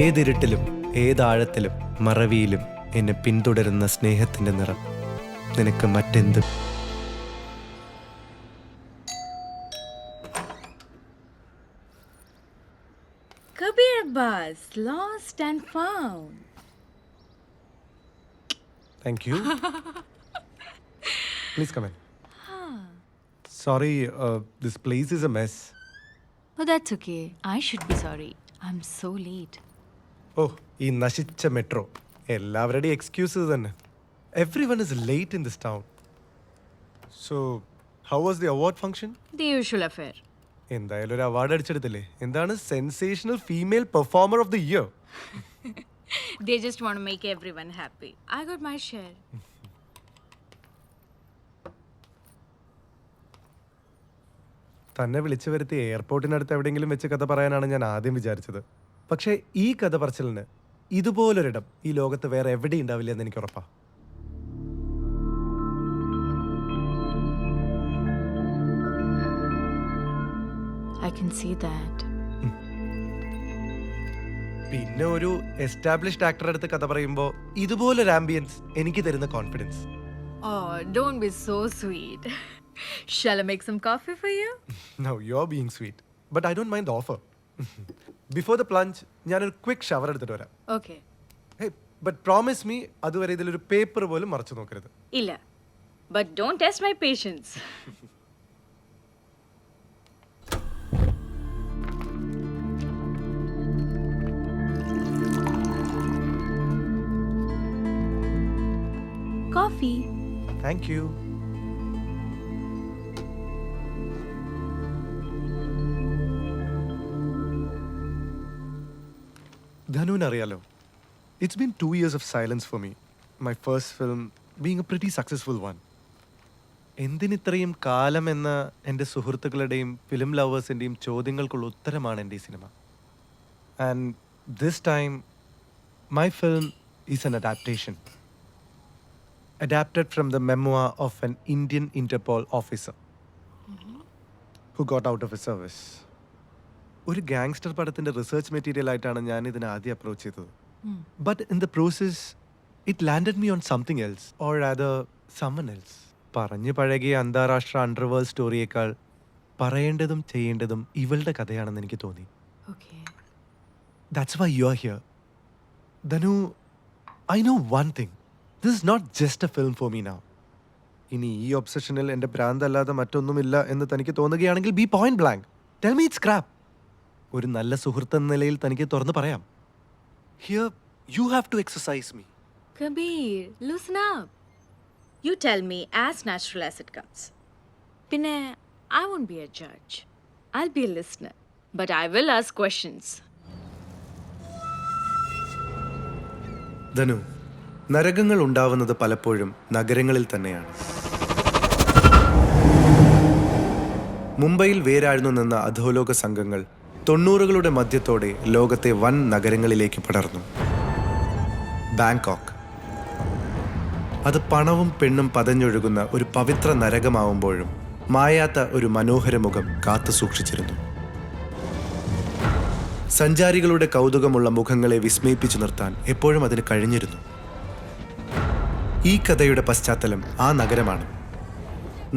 ഏതിരുട്ടിലും ഏതാഴത്തിലും മറവിയിലും എന്നെ പിന്തുടരുന്ന സ്നേഹത്തിന്റെ നിറം നിനക്ക് മറ്റെന്തും. Kabir Abbas, lost and found. Thank you. Please come in. Sorry, this place is a mess. Oh, that's okay. I should be sorry. I'm so late. Oh, ഈ നശിച്ച metro എല്ലാവരുടെയും excuses തന്നെ. Everyone is late in this town. So, how was the award function? The usual affair. എന്തായാലും ഒരു award അടിച്ചെടുത്തില്ലേ? എന്താണ് sensational female performer of the year? They just want to make everyone happy. I got my share. തന്നെ വിളിച്ചു വരുത്തി എയർപോർട്ടിനടുത്ത് എവിടെയെങ്കിലും വെച്ച് കഥ പറയാനാണ് ഞാൻ ആദ്യം വിചാരിച്ചത്. പക്ഷേ ഈ കഥ പറച്ചിലിന് ഇതുപോലൊരിടം ഈ ലോകത്ത് വേറെ എവിടെ ഉണ്ടാവില്ല എന്ന് എനിക്ക് ഉറപ്പാ. I can see that. പിന്നെ ഒരു എസ്റ്റാബ്ലിഷ്ഡ് ആക്ടറുടെ അടുത്ത് കഥ പറയുമ്പോൾ ഇതുപോലൊരു ആംബിയൻസ് എനിക്ക് തരുന്ന confidence. Oh, don't be so sweet. Shall I make some coffee for you? Now you're being sweet, but I don't mind the offer. Before the plunge, ഞാനൊരു quick shower എടുത്തിട്ട് വരാം. Okay. Hey, but promise me അതുവരെ ഇതിലൊരു paper പോലും മറച്ചു നോക്കരുത്. Illa. But don't test my patience. Coffee. Thank you. ധനുവിന് അറിയാലോ, it's been 2 years of silence for me. My first film being a pretty successful one. എന്തിനിത്രയും കാലം എന്ന എൻ്റെ സുഹൃത്തുക്കളുടെയും ഫിലിം ലവേഴ്സിൻ്റെയും ചോദ്യങ്ങൾക്കുള്ള ഉത്തരമാണ് എൻ്റെ ഈ cinema. And this time my film is an adaptation. Adapted from the memoir of an Indian Interpol officer who got out of his service. ഒരു gangster പടത്തിന്റെ റിസർച്ച് മെറ്റീരിയൽ ആയിട്ടാണ് ഞാൻ ഇതിനെ ആദ്യം അപ്രോച്ച് ചെയ്തത്. But in the process it landed me on something else or rather someone else. പറഞ്ഞു പഴകിയ അന്താരാഷ്ട്ര അണ്ടർവേൾഡ് സ്റ്റോറിയേക്കാൾ പറയേണ്ടതും ചെയ്യേണ്ടതും ഇവളുടെ കഥയാണെന്ന് എനിക്ക് തോന്നി. Okay. That's why you are here. Dhanu, I know one thing. This is not just a film for me now. ഇനി ഈ ഒബ്സഷനിൽ എൻ്റെ ഭ്രാന്തല്ലാതെ മറ്റൊന്നുമില്ല എന്ന് തനിക്ക് തോന്നുകയാണെങ്കിൽ B point blank. Tell me it's crap. ഒരു നല്ല സുഹൃത്ത് എന്ന നിലയിൽ തനിക്ക് തുറന്ന് പറയാം. Here you have to exercise me. Kabir, loosen up. You tell me as natural as it comes. Pinne, I won't be a judge. I'll be a listener. But I will ask questions. ധനു, നരകങ്ങൾ ഉണ്ടാവുന്നത് പലപ്പോഴും നഗരങ്ങളിൽ തന്നെയാണ്. മുംബൈയിൽ വേരാഴ്ന്നു നിന്ന അധോലോക സംഘങ്ങൾ 90കളുടെ മധ്യത്തോടെ ലോകത്തെ വൻ നഗരങ്ങളിലേക്ക് പടർന്നു. ബാങ്കോക്ക് അത് പണവും പെണ്ണും പതഞ്ഞൊഴുകുന്ന ഒരു പവിത്ര നരകമാവുമ്പോഴും മായാത്ത ഒരു മനോഹര മുഖം കാത്തു സൂക്ഷിച്ചിരുന്നു. സഞ്ചാരികളുടെ കൗതുകമുള്ള മുഖങ്ങളെ വിസ്മയിപ്പിച്ചു നിർത്താൻ എപ്പോഴും അതിന് കഴിഞ്ഞിരുന്നു. ഈ കഥയുടെ പശ്ചാത്തലം ആ നഗരമാണ്.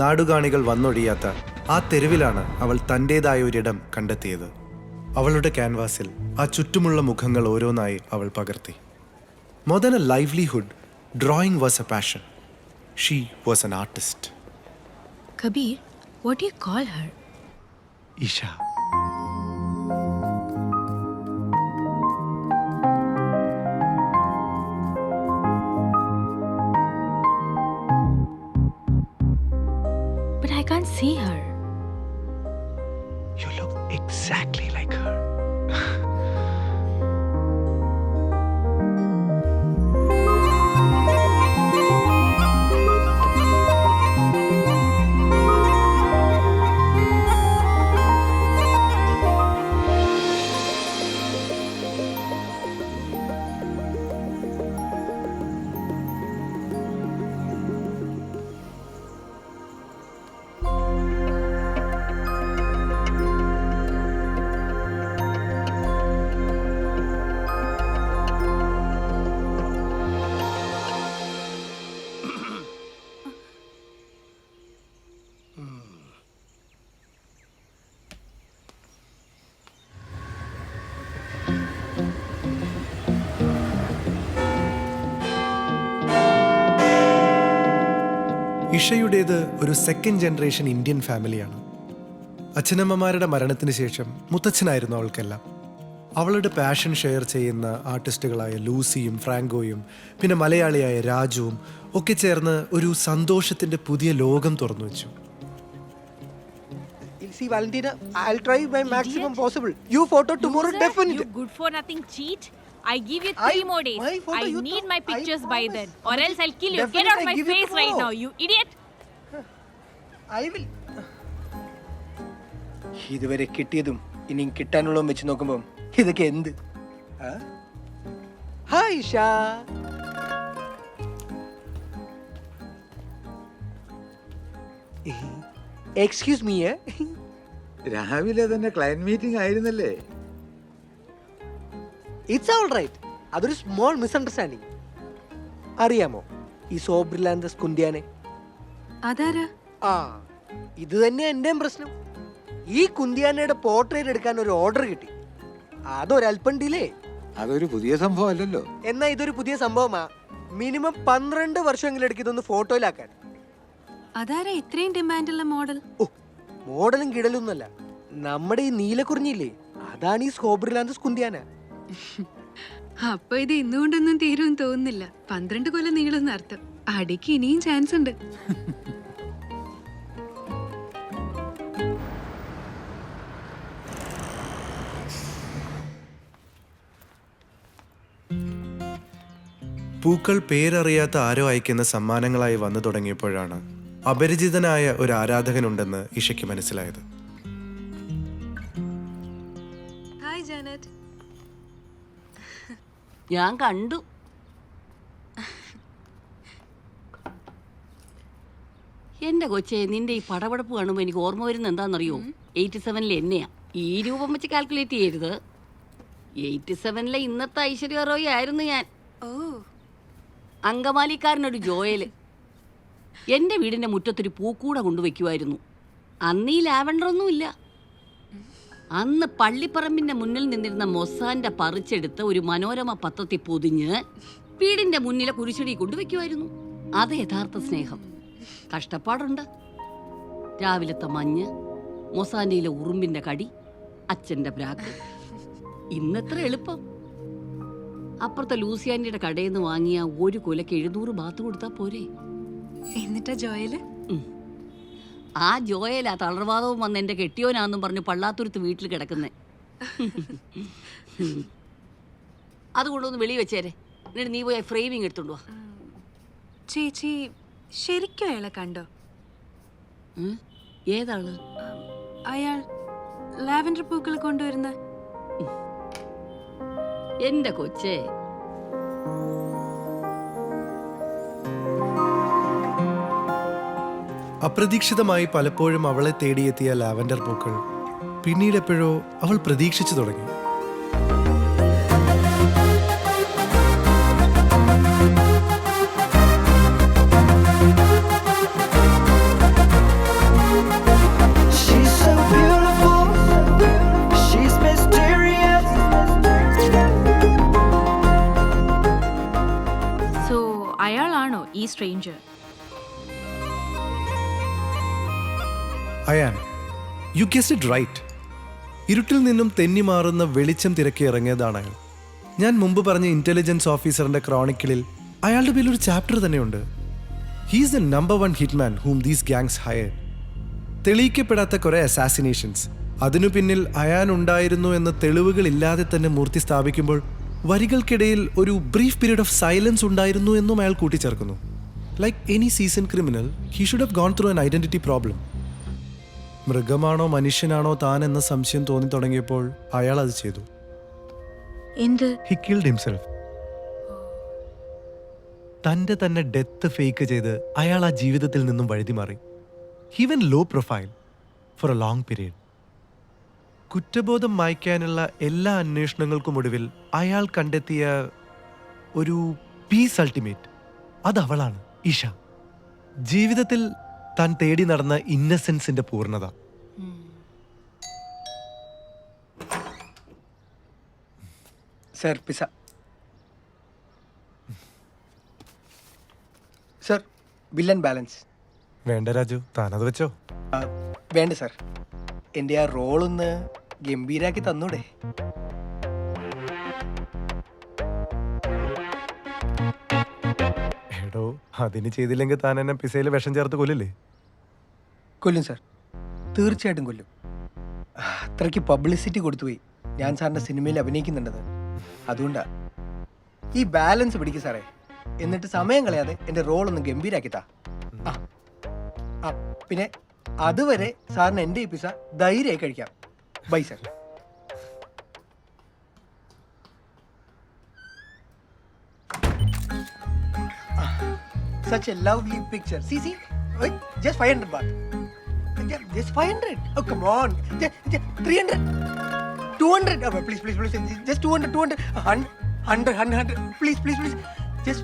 നാടുകാണികൾ വന്നൊഴിയാത്ത ആ തെരുവിലാണ് അവൾ തൻ്റേതായ ഒരിടം കണ്ടെത്തിയത്. അവളുടെ ക്യാൻവാസിൽ ആ ചുറ്റുമുള്ള മുഖങ്ങൾ ഓരോന്നായി അവൾ പകർത്തി. More than a livelihood, drawing was a passion. She was an artist. Kabir, what do you call her? Isha. But I can't see her. You look exactly like her. ഇഷയുടേത് ഒരു സെക്കൻഡ് ജനറേഷൻ ഇന്ത്യൻ ഫാമിലിയാണ്. അച്ഛനമ്മമാരുടെ മരണത്തിന് ശേഷം മുത്തച്ഛനായിരുന്നു അവൾക്കെല്ലാം. അവളുടെ passion share ചെയ്യുന്ന ആർട്ടിസ്റ്റുകളായ ലൂസിയും ഫ്രാങ്കോയും പിന്നെ മലയാളിയായ രാജുവും ഒക്കെ ചേർന്ന് ഒരു സന്തോഷത്തിന്റെ പുതിയ ലോകം തുറന്നു വെച്ചു. See, Valentina, I'll try my maximum possible. You photo tomorrow, Loser, definitely. You good for nothing cheat. I give you 3 more days. my photo, I you need thought- my I pictures by promise. then, or else I'll kill you. Get Definitely, out I my give you face right tomorrow. now, you idiot. I will. ഇതുവരെ കിട്ടിയതും ഇനിയും കിട്ടാനുള്ളതും വെച്ച് നോക്കുമ്പോൾ ഇതൊക്കെ എന്ത്? Hi ഷാ. Excuse me. രാവിലെ തന്നെ ക്ലയന്റ് മീറ്റിംഗ് ആയിരുന്നല്ലേ? It's all right. അതൊരു സ്മോൾ മിസ്അണ്ടർസ്റ്റാൻഡിങ്. അറിയാമോ ഈ സോബ്രിലാൻഡസ് കുന്തിയാനെ? അതാരാ? ആ, ഇത് തന്നെ എന്റെയും പ്രശ്നം. ഈ കുന്തിയാനയുടെ പോർട്രേറ്റ് എടുക്കാൻ ഒരു ഓർഡർ കിട്ടി. അതൊരൽപ്പം ഡിലേ. അതൊരു പുതിയ സംഭവം അല്ലല്ലോ. എന്നാ ഇതൊരു പുതിയ സംഭവമാ. മിനിമം 12 വർഷമെങ്കിലും എടുക്കും ഇതൊന്ന് ഫോട്ടോയിലാക്കാൻ. അതാരാ ഇത്രയും ഡിമാൻഡുള്ള മോഡൽ? ഓ, മോഡലും കിടലൊന്നുമല്ല, നമ്മുടെ ഈ നീലക്കുറിഞ്ഞില്ലേ, അതാണ് ഈ സ്കോബ്രിലാൻഡസ് കുന്തിയാന. അപ്പൊ ഇത് ഇന്നുകൊണ്ടൊന്നും തീരുമെന്ന് തോന്നുന്നില്ല. 12 കൊല്ലം നീളുന്ന അർത്ഥം. അടിക്ക് ഇനിയും ചാൻസ് ഉണ്ട്. പൂക്കൾ പേരറിയാത്ത ആരോ അയക്കുന്ന സമ്മാനങ്ങളായി വന്നു തുടങ്ങിയപ്പോഴാണ് അപരിചിതനായ ഒരു ആരാധകനുണ്ടെന്ന് ഇഷയ്ക്ക് മനസ്സിലായത്. Hi Janet. ഞാൻ കണ്ടു. എന്റെ കൊച്ചെ, നിന്റെ ഈ പടപടപ്പ് കാണുമ്പോൾ എനിക്ക് ഓർമ്മ വരുന്നത് എന്താണെന്നറിയോ? 87 എന്നെയാ. ഈ രൂപം വെച്ച് കാൽക്കുലേറ്റ് ചെയ്യരുത്. 87 ഇന്നത്തെ ഐശ്വര്യ റോയ് ആയിരുന്നു ഞാൻ. ഓ, അങ്കമാലിക്കാരനൊരു ജോയല് എൻ്റെ വീടിൻ്റെ മുറ്റത്തൊരു പൂക്കൂട കൊണ്ടുവയ്ക്കുമായിരുന്നു. അന്ന് ഈ ലാവൻഡറൊന്നുമില്ല. അന്ന് പള്ളിപ്പറമ്പിൻ്റെ മുന്നിൽ നിന്നിരുന്ന മൊസാൻ്റെ പറിച്ചെടുത്ത് ഒരു മനോരമ പത്രത്തിൽ പൊതിഞ്ഞ് വീടിൻ്റെ മുന്നിലെ കുരിശടി കൊണ്ടുവയ്ക്കുമായിരുന്നു. അത് യഥാർത്ഥ സ്നേഹം. കഷ്ടപ്പാടുണ്ട്. രാവിലത്തെ മഞ്ഞ്, മൊസാൻ്റെയിലെ ഉറുമ്പിൻ്റെ കടി, അച്ഛൻ്റെ ബ്രാക്ക്. ഇന്നെത്ര എളുപ്പം. അപ്പുറത്തെ ലൂസിയാൻറ്റിയുടെ കടയിൽ നിന്ന് വാങ്ങിയ ഒരു കൊലയ്ക്ക് 700 ബാത്ത് കൊടുത്താൽ പോരെ? എന്നിട്ടാ ജോയല്? ആ ജോയലാ തളർവാദവും വന്ന് എൻ്റെ കെട്ടിയോനാന്നും പറഞ്ഞ് പള്ളാത്തുരുത്ത് വീട്ടിൽ കിടക്കുന്നേ. അതുകൊണ്ടൊന്ന് വെളി വെച്ചേരെ. എന്നിട്ട് നീ പോയി ഫ്രെയിമിങ് എടുത്തോണ്ട് വാ. ചേച്ചി ശരിക്കും അയാളെ കണ്ടോ? ഏതാള്? അയാൾ ലാവൻഡർ പൂക്കൾ കൊണ്ടുവരുന്ന. എൻ്റെ കൊച്ചേ, അപ്രതീക്ഷിതമായി പലപ്പോഴും അവളെ തേടിയെത്തിയ ലാവൻഡർ പൂക്കൾ പിന്നീട് എപ്പോഴോ അവൾ പ്രതീക്ഷിച്ചു തുടങ്ങി. She's so beautiful, she's mysterious. bloody stranger. Ayaan, you guessed it right. ഇരുട്ടിൽ നിന്നും തെന്നി മാറുന്ന വെളിച്ചം തിരക്കി ഇറങ്ങിയതാണ് അയാൾ. ഞാൻ മുമ്പ് പറഞ്ഞ ഇന്റലിജൻസ് ഓഫീസറിന്റെ ക്രോണിക്കിളിൽ അയാളുടെ പേരിൽ ഒരു ചാപ്റ്റർ തന്നെയുണ്ട്. He's the number 1 hitman whom these gangs hire. തെളിയിക്കപ്പെടാത്ത കുറെ അസാസിനേഷൻസ്, അതിനു പിന്നിൽ അയാൻ ഉണ്ടായിരുന്നു എന്ന തെളിവുകളില്ലാതെ തന്നെ മൂർത്തി സ്ഥാപിക്കുമ്പോൾ വരികൾക്കിടയിൽ ഒരു ബ്രീഫ് പീരീഡ് ഓഫ് സൈലൻസ് ഉണ്ടായിരുന്നു എന്നും അയാൾ കൂട്ടിച്ചേർക്കുന്നു. Like any season criminal, he should have gone through an identity problem. മൃഗമാണോ മനുഷ്യനാണോ താൻ എന്ന സംശയം തോന്നി തുടങ്ങിയപ്പോൾ അയാൾ അത് ചെയ്തു. എന്ത്? He killed himself. തന്റെ തന്നെ ഡെത്ത് ഫേക്ക് ചെയ്ത് അയാൾ ആ ജീവിതത്തിൽ നിന്നും വഴുതി മാറി. He went low profile for a long period. കുറ്റബോധം മായ്ക്കാനുള്ള എല്ലാ അന്വേഷണങ്ങൾക്കും ഒടുവിൽ അയാൾ കണ്ടെത്തിയ ഒരു പീസ് അൾട്ടിമേറ്റ്, അത് അവളാണ്, ഇഷ. ജീവിതത്തിൽ താൻ തേടി നടന്ന ഇന്നസെൻസിന്റെ പൂർണ്ണത. Sir, pizza. Sir, bill and balance. വേണ്ട രാജു, താനത് വെച്ചോ. വേണ്ട സർ, എൻ്റെ ആ റോളൊന്ന് ഗംഭീരാക്കി തന്നൂടെ? എടോ, അതിന് ചെയ്തില്ലെങ്കിൽ താൻ എന്നെ പിസയിൽ വിഷം ചേർത്ത് കൊല്ലില്ലേ? കൊല്ലും സർ, തീർച്ചയായിട്ടും കൊല്ലും. അത്രയ്ക്ക് പബ്ലിസിറ്റി കൊടുത്തുപോയി ഞാൻ സാറിൻ്റെ സിനിമയിൽ അഭിനയിക്കുന്നുണ്ടത്. അതുകൊണ്ടാ. ഈ ബാലൻസ് പിടിക്കും സാറേ, എന്നിട്ട് സമയം കളയാതെ എൻ്റെ റോൾ ഒന്ന് ഗംഭീരാക്കിത്താ. പിന്നെ അതുവരെ സാറിന് എൻ്റെ ഈ പിസ ധൈര്യമായി കഴിക്കാം. Bye sir. Such a lovely picture. See. Wait, just 500 baht. Just 500. Oh, come on. Just 300. 200. Oh, please. Just 200. 100. Please. Just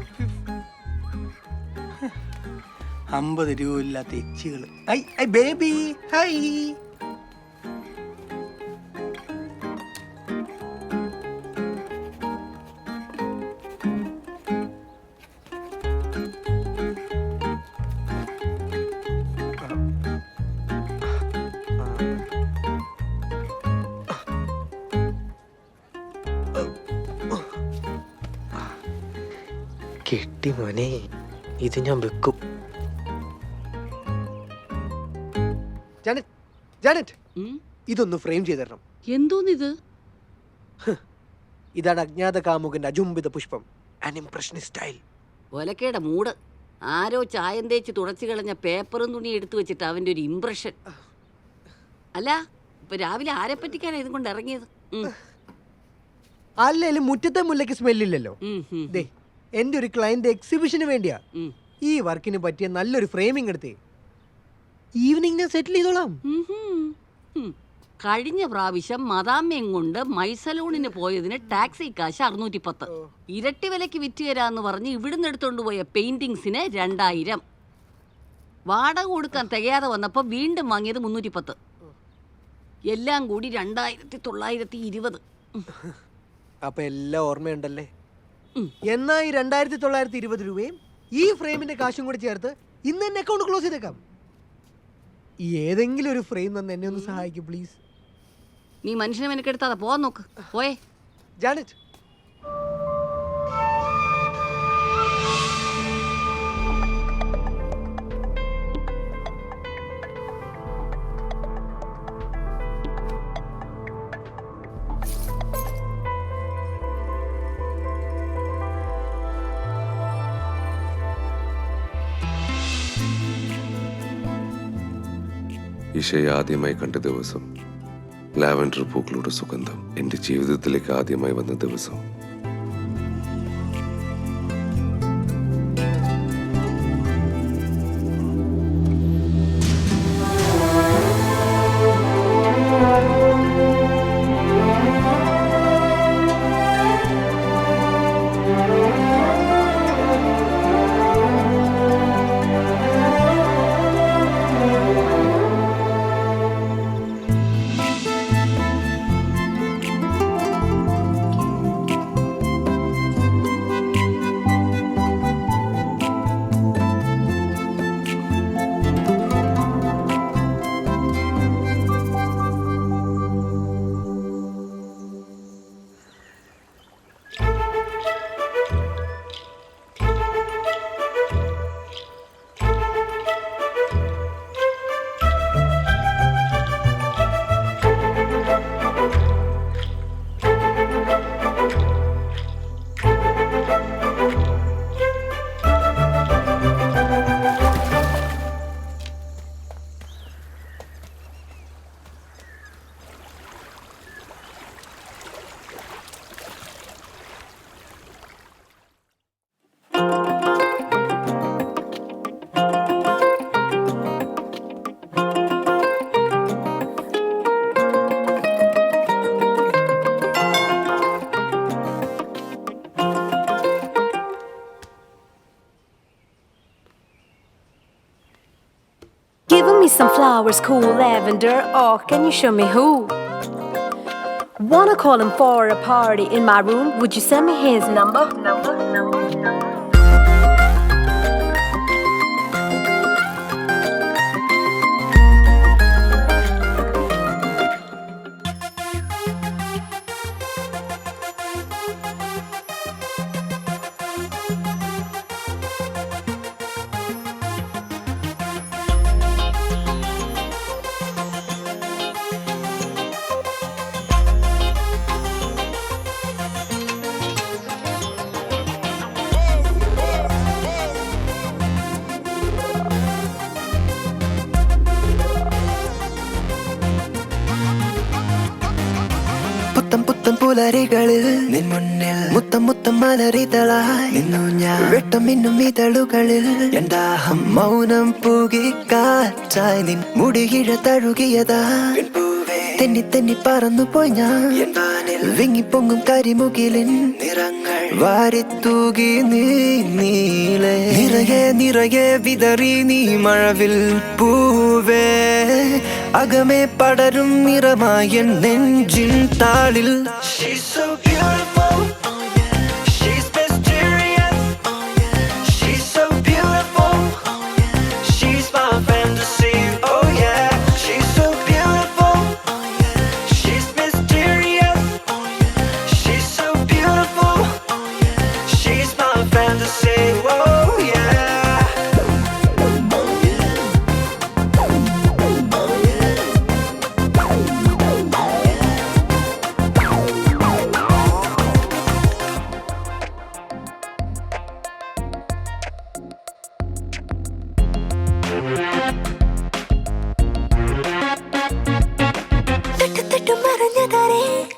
50 രൂപ ഇല്ലാത്ത എച്ചികൾ. I baby, high. കെട്ടി മോനെ, ഇത് ഞാൻ വെക്കും. ജാനറ്റ്, ഉം? ഇതൊന്ന് ഫ്രെയിം ചെയ്ത് തരണം. എന്തോന്നിത്? ഇതാണ് അജ്ഞാത കാമുകന്റെ അജുംബിത പുഷ്പം, ആൻ ഇംപ്രഷനിസ്റ്റ് സ്റ്റൈൽ. ഒലക്കയുടെ മൂട്. ആരോ ചായം തേച്ച് തുടച്ചു കളഞ്ഞ പേപ്പറും തുണി എടുത്തു വെച്ചിട്ട് അവന്റെ ഒരു ഇംപ്രഷൻ. അല്ല, ഇപ്പൊ രാവിലെ ആരെ പറ്റിക്കാനാ ഇതും കൊണ്ട് ഇറങ്ങിയത്? അല്ലേലും മുറ്റത്തെ മുല്ലയ്ക്ക് സ്മെല്ലില്ലല്ലോ. ദേ, എന്റെ ഒരു ക്ലയന്റ് എക്സിബിഷന് വേണ്ടിയാ ഈ വർക്കിന് പറ്റിയ നല്ലൊരു ഫ്രെയിമിംഗ് എടുത്തേ. ഈവനിങ് ഞാൻ സെറ്റിൽ ചെയ്തോളാം. കഴിഞ്ഞ പ്രാവശ്യം മദാമ്മയും കൊണ്ട് മൈസലൂണിന് പോയതിന് ടാക്സി കാശ് 610. ഇരട്ടി വിലക്ക് വിറ്റ് തരാന്ന് പറഞ്ഞ് ഇവിടുന്ന് എടുത്തോണ്ട് പോയ പെയിന്റിങ്സിന് 2000. വാടക കൊടുക്കാൻ തികയാതെ വന്നപ്പോ വീണ്ടും വാങ്ങിയത് 310. എല്ലാം കൂടി 2920. അപ്പൊ എല്ലാം ഓർമ്മയുണ്ടല്ലേ? എന്നാ ഈ 2920 രൂപയും ഈ ഫ്രെയിമിന്റെ കാശും കൂടി ചേർത്ത് ഇന്ന് തന്നെ അക്കൗണ്ട് ക്ലോസ് ചെയ്തേക്കാം. ഏതെങ്കിലും ഒരു ഫ്രെയിം തന്നെ എന്നെ ഒന്ന് സഹായിക്കും പ്ലീസ്. നീ മനുഷ്യനെ മെനക്കെടുത്താതെ പോവാൻ നോക്ക്. പോയേ ജാനറ്റ്. ഇഷയെ ആദ്യമായി കണ്ട ദിവസം, ലാവൻഡർ പൂക്കളുടെ സുഗന്ധം എൻ്റെ ജീവിതത്തിലേക്ക് ആദ്യമായി വന്ന ദിവസം. some flowers, cool lavender. Oh, can you show me who? Wanna call him for a party in my room? Would you send me his number? പുത്തം പുത്തം പുലരികളിൽ നിൻ മുന്നിൽ മുത്തം മുത്തം മലരിതളായി നിന്നു ഞാൻ വെട്ടം മിന്നും ഇതളുകളിൽ എന്താഹം മൗനം പൂകി കാറ്റായി നിൻ മുടിയിഴ തഴുകിയതാ തെന്നി തെന്നി പറന്നു പോയി ഞാൻ വിങ്ങിപ്പൊങ്ങും കരിമുകിലിൻ നിറങ്ങൾ വാരിത്തൂകി നീ നീളെ നിറയെ നിറയെ വിതറി നീ മഴവിൽ പൂവേ അകമേ പടരും നിറമായ നെഞ്ചിൻ താളിൽ. She's so beautiful, she's mysterious, she's so beautiful, she's my fantasy, oh yeah. She's so beautiful, she's mysterious, she's so beautiful, she's my fantasy, oh yeah.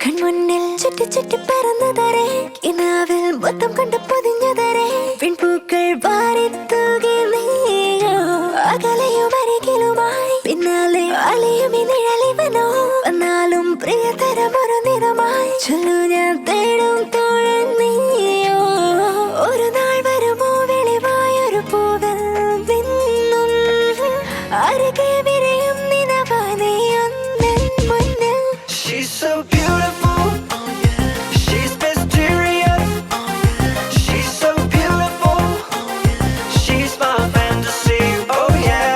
കൺമുന്നിൽ ചുറ്റി ചുറ്റി പറന്നതരേ ഇനാവിൽ മൊത്തം കണ്ടു പൊതിഞ്ഞതരേ പിൻപൂക്കൾ വാരിത്തൂകി നീയോ അകലെയും അരികിലുമായി പിന്നാലെ അലയും നിഴലിവനോ എന്നാലും പ്രിയതരമൊരു നിറമായി ചൊല്ലു ഞാൻ തേടും തോഴൻ നീയോ ഒരു നാൾ വരുമോ വെളിവായൊരു പൂവൽ നിന്നും അരികെ വിരയും നിനവായി നീയൊന്നിൻ മുന്നിൽ. She's so beautiful, she's mysterious, she's so beautiful, she's my fantasy, oh yeah.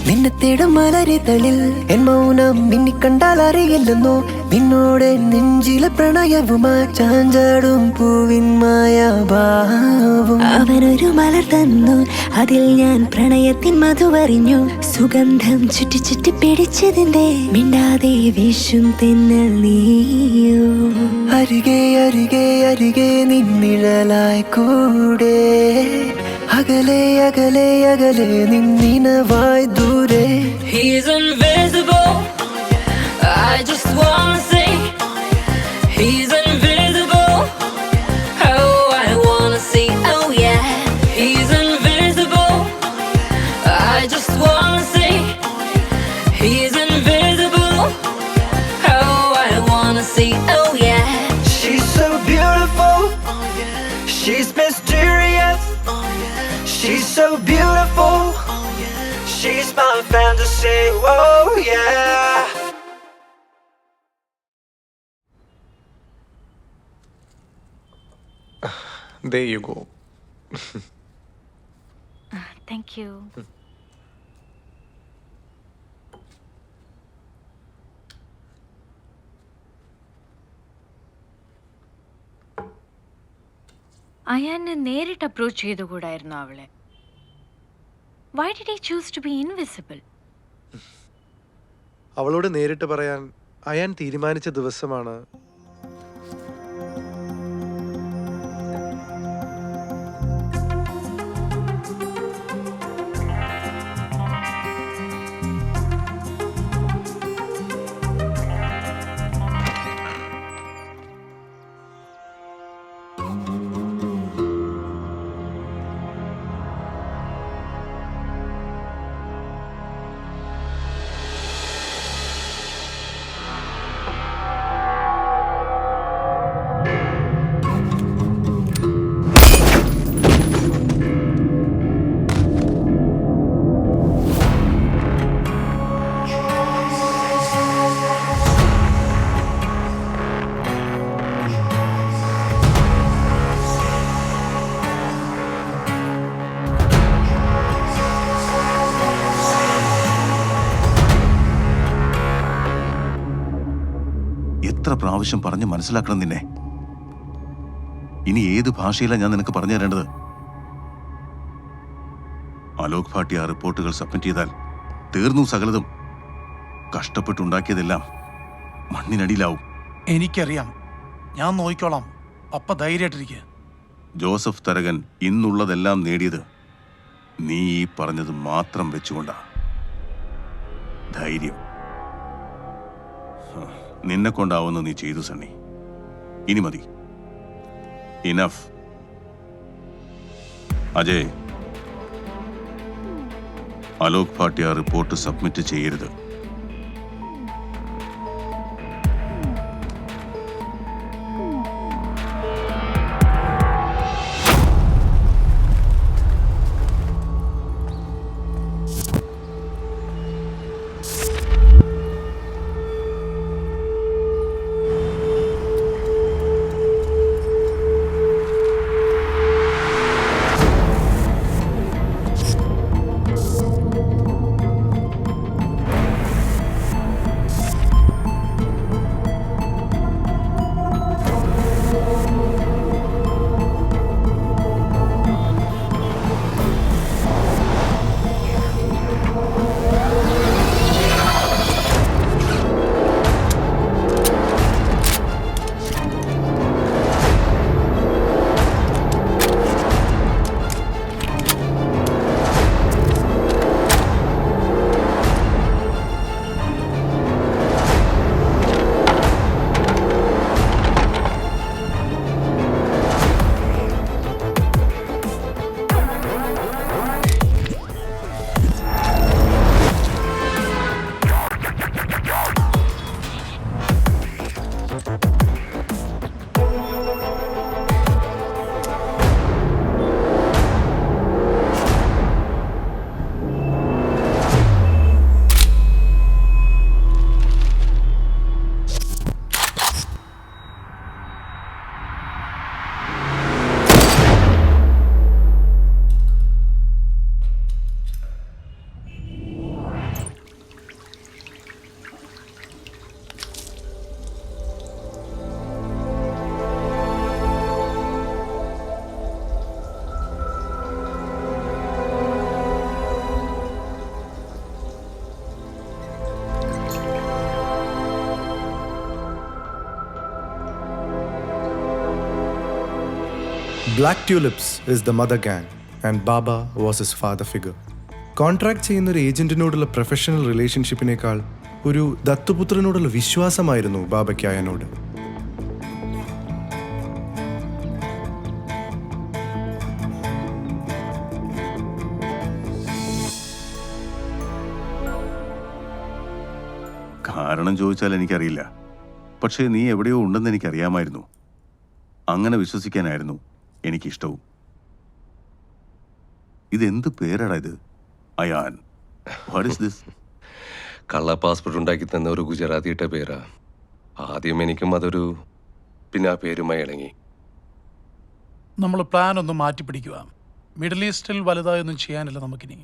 നിന്നെ തേടും മലരിതളിൽ എൻ മൗനം മിന്നിക്കണ്ടാൽ അറിയില്ലെന്നോ നിന്നോടെ നെഞ്ചിലെ പ്രണയവുമായി ചാഞ്ചാടും പൂവിൻ മായാഭാവം. അവനൊരു മലർ തന്നു അതിൽ ഞാൻ പ്രണയത്തിൻ മധുവറിഞ്ഞു സുഗന്ധം ചുറ്റി ചുറ്റി പിടിച്ചതിന്റെ മിണ്ടാതെ വീശും തെന്നൽ നീയോ അരികെ അരികെ അരികെ നിന്നിഴലായി കൂടെ അകലെ അകലെ അകലെ നിന്നിനവായി ദൂരെ. He's invisible, I just wanna say he's invisible, oh I wanna see, oh yeah. He's invisible, I just wanna say he's invisible, oh I wanna see, oh yeah. She's so beautiful, she's mysterious, she's so beautiful, she's my fantasy, oh yeah. There you go. Thank you. അയാനെ നേരിട്ട് approach ചെയ്തുകൂടായിരുന്നു അവളെ. Why did he choose to be invisible? അവളോട് നേരിട്ട് പറയാൻ അയാൻ തീരുമാനിച്ച ദിവസമാണ് എത്ര പ്രാവശ്യം പറഞ്ഞ് മനസ്സിലാക്കണം നിന്നെ? ഇനി ഏത് ഭാഷയിലാണ് ഞാൻ നിനക്ക് പറഞ്ഞു തരേണ്ടത്? അലോക് ഭാട്ടിയ റിപ്പോർട്ടുകൾ സബ്മിറ്റ് ചെയ്താൽ തീർന്നു സകലതും. കഷ്ടപ്പെട്ടുണ്ടാക്കിയതെല്ലാം മണ്ണിനടിയിലാവും. എനിക്കറിയാം, ഞാൻ നോക്കിക്കോളാം. പപ്പ ധൈര്യമായിട്ടിരിക്കുക. ജോസഫ് തരകൻ ഇന്നുള്ളതെല്ലാം നേടിയത് നീ ഈ പറഞ്ഞത് മാത്രം വെച്ചുകൊണ്ടാ. ധൈര്യം നിന്നെ കൊണ്ടാവുന്ന നീ ചെയ്തു സണ്ണി. ഇനി മതി. Enough. Ajay, Alok Bhatia report submit ചെയ്യരുത്. Black Tulips is the mother gang and Baba was his father figure. Contract ചെയ്യുന്ന ഒരു ഏജന്റിനോടുള്ള പ്രൊഫഷണൽ റിലേഷൻഷിപ്പിനേക്കാൾ ഒരു ദത്തുപുത്രനോടുള്ള വിശ്വാസമായിരുന്നു ബാബയ്ക്ക് അയാനോട്. കാരണം ചോദിച്ചാൽ എനിക്കറിയില്ല. പക്ഷേ നീ എവിടെയോ ഉണ്ടെന്ന് എനിക്കറിയാമായിരുന്നു. അങ്ങനെ വിശ്വസിക്കാനായിരുന്നു എനിക്കിഷ്ടവും. ഇതെന്ത് പേരാടാ ഇത്? അയാൻ. What is this? കള്ള പാസ്പോർട്ട് ഉണ്ടാക്കി തന്ന ഒരു ഗുജറാത്തിയുടെ പേരാ. ആദ്യം എനിക്കും അതൊരു, പിന്നെ ആ പേരുമായി ഇണങ്ങി. നമ്മൾ പ്ലാൻ ഒന്ന് മാറ്റിപ്പിടിക്കുക. മിഡിൽ ഈസ്റ്റിൽ വലുതായൊന്നും ചെയ്യാനില്ല നമുക്കിനി.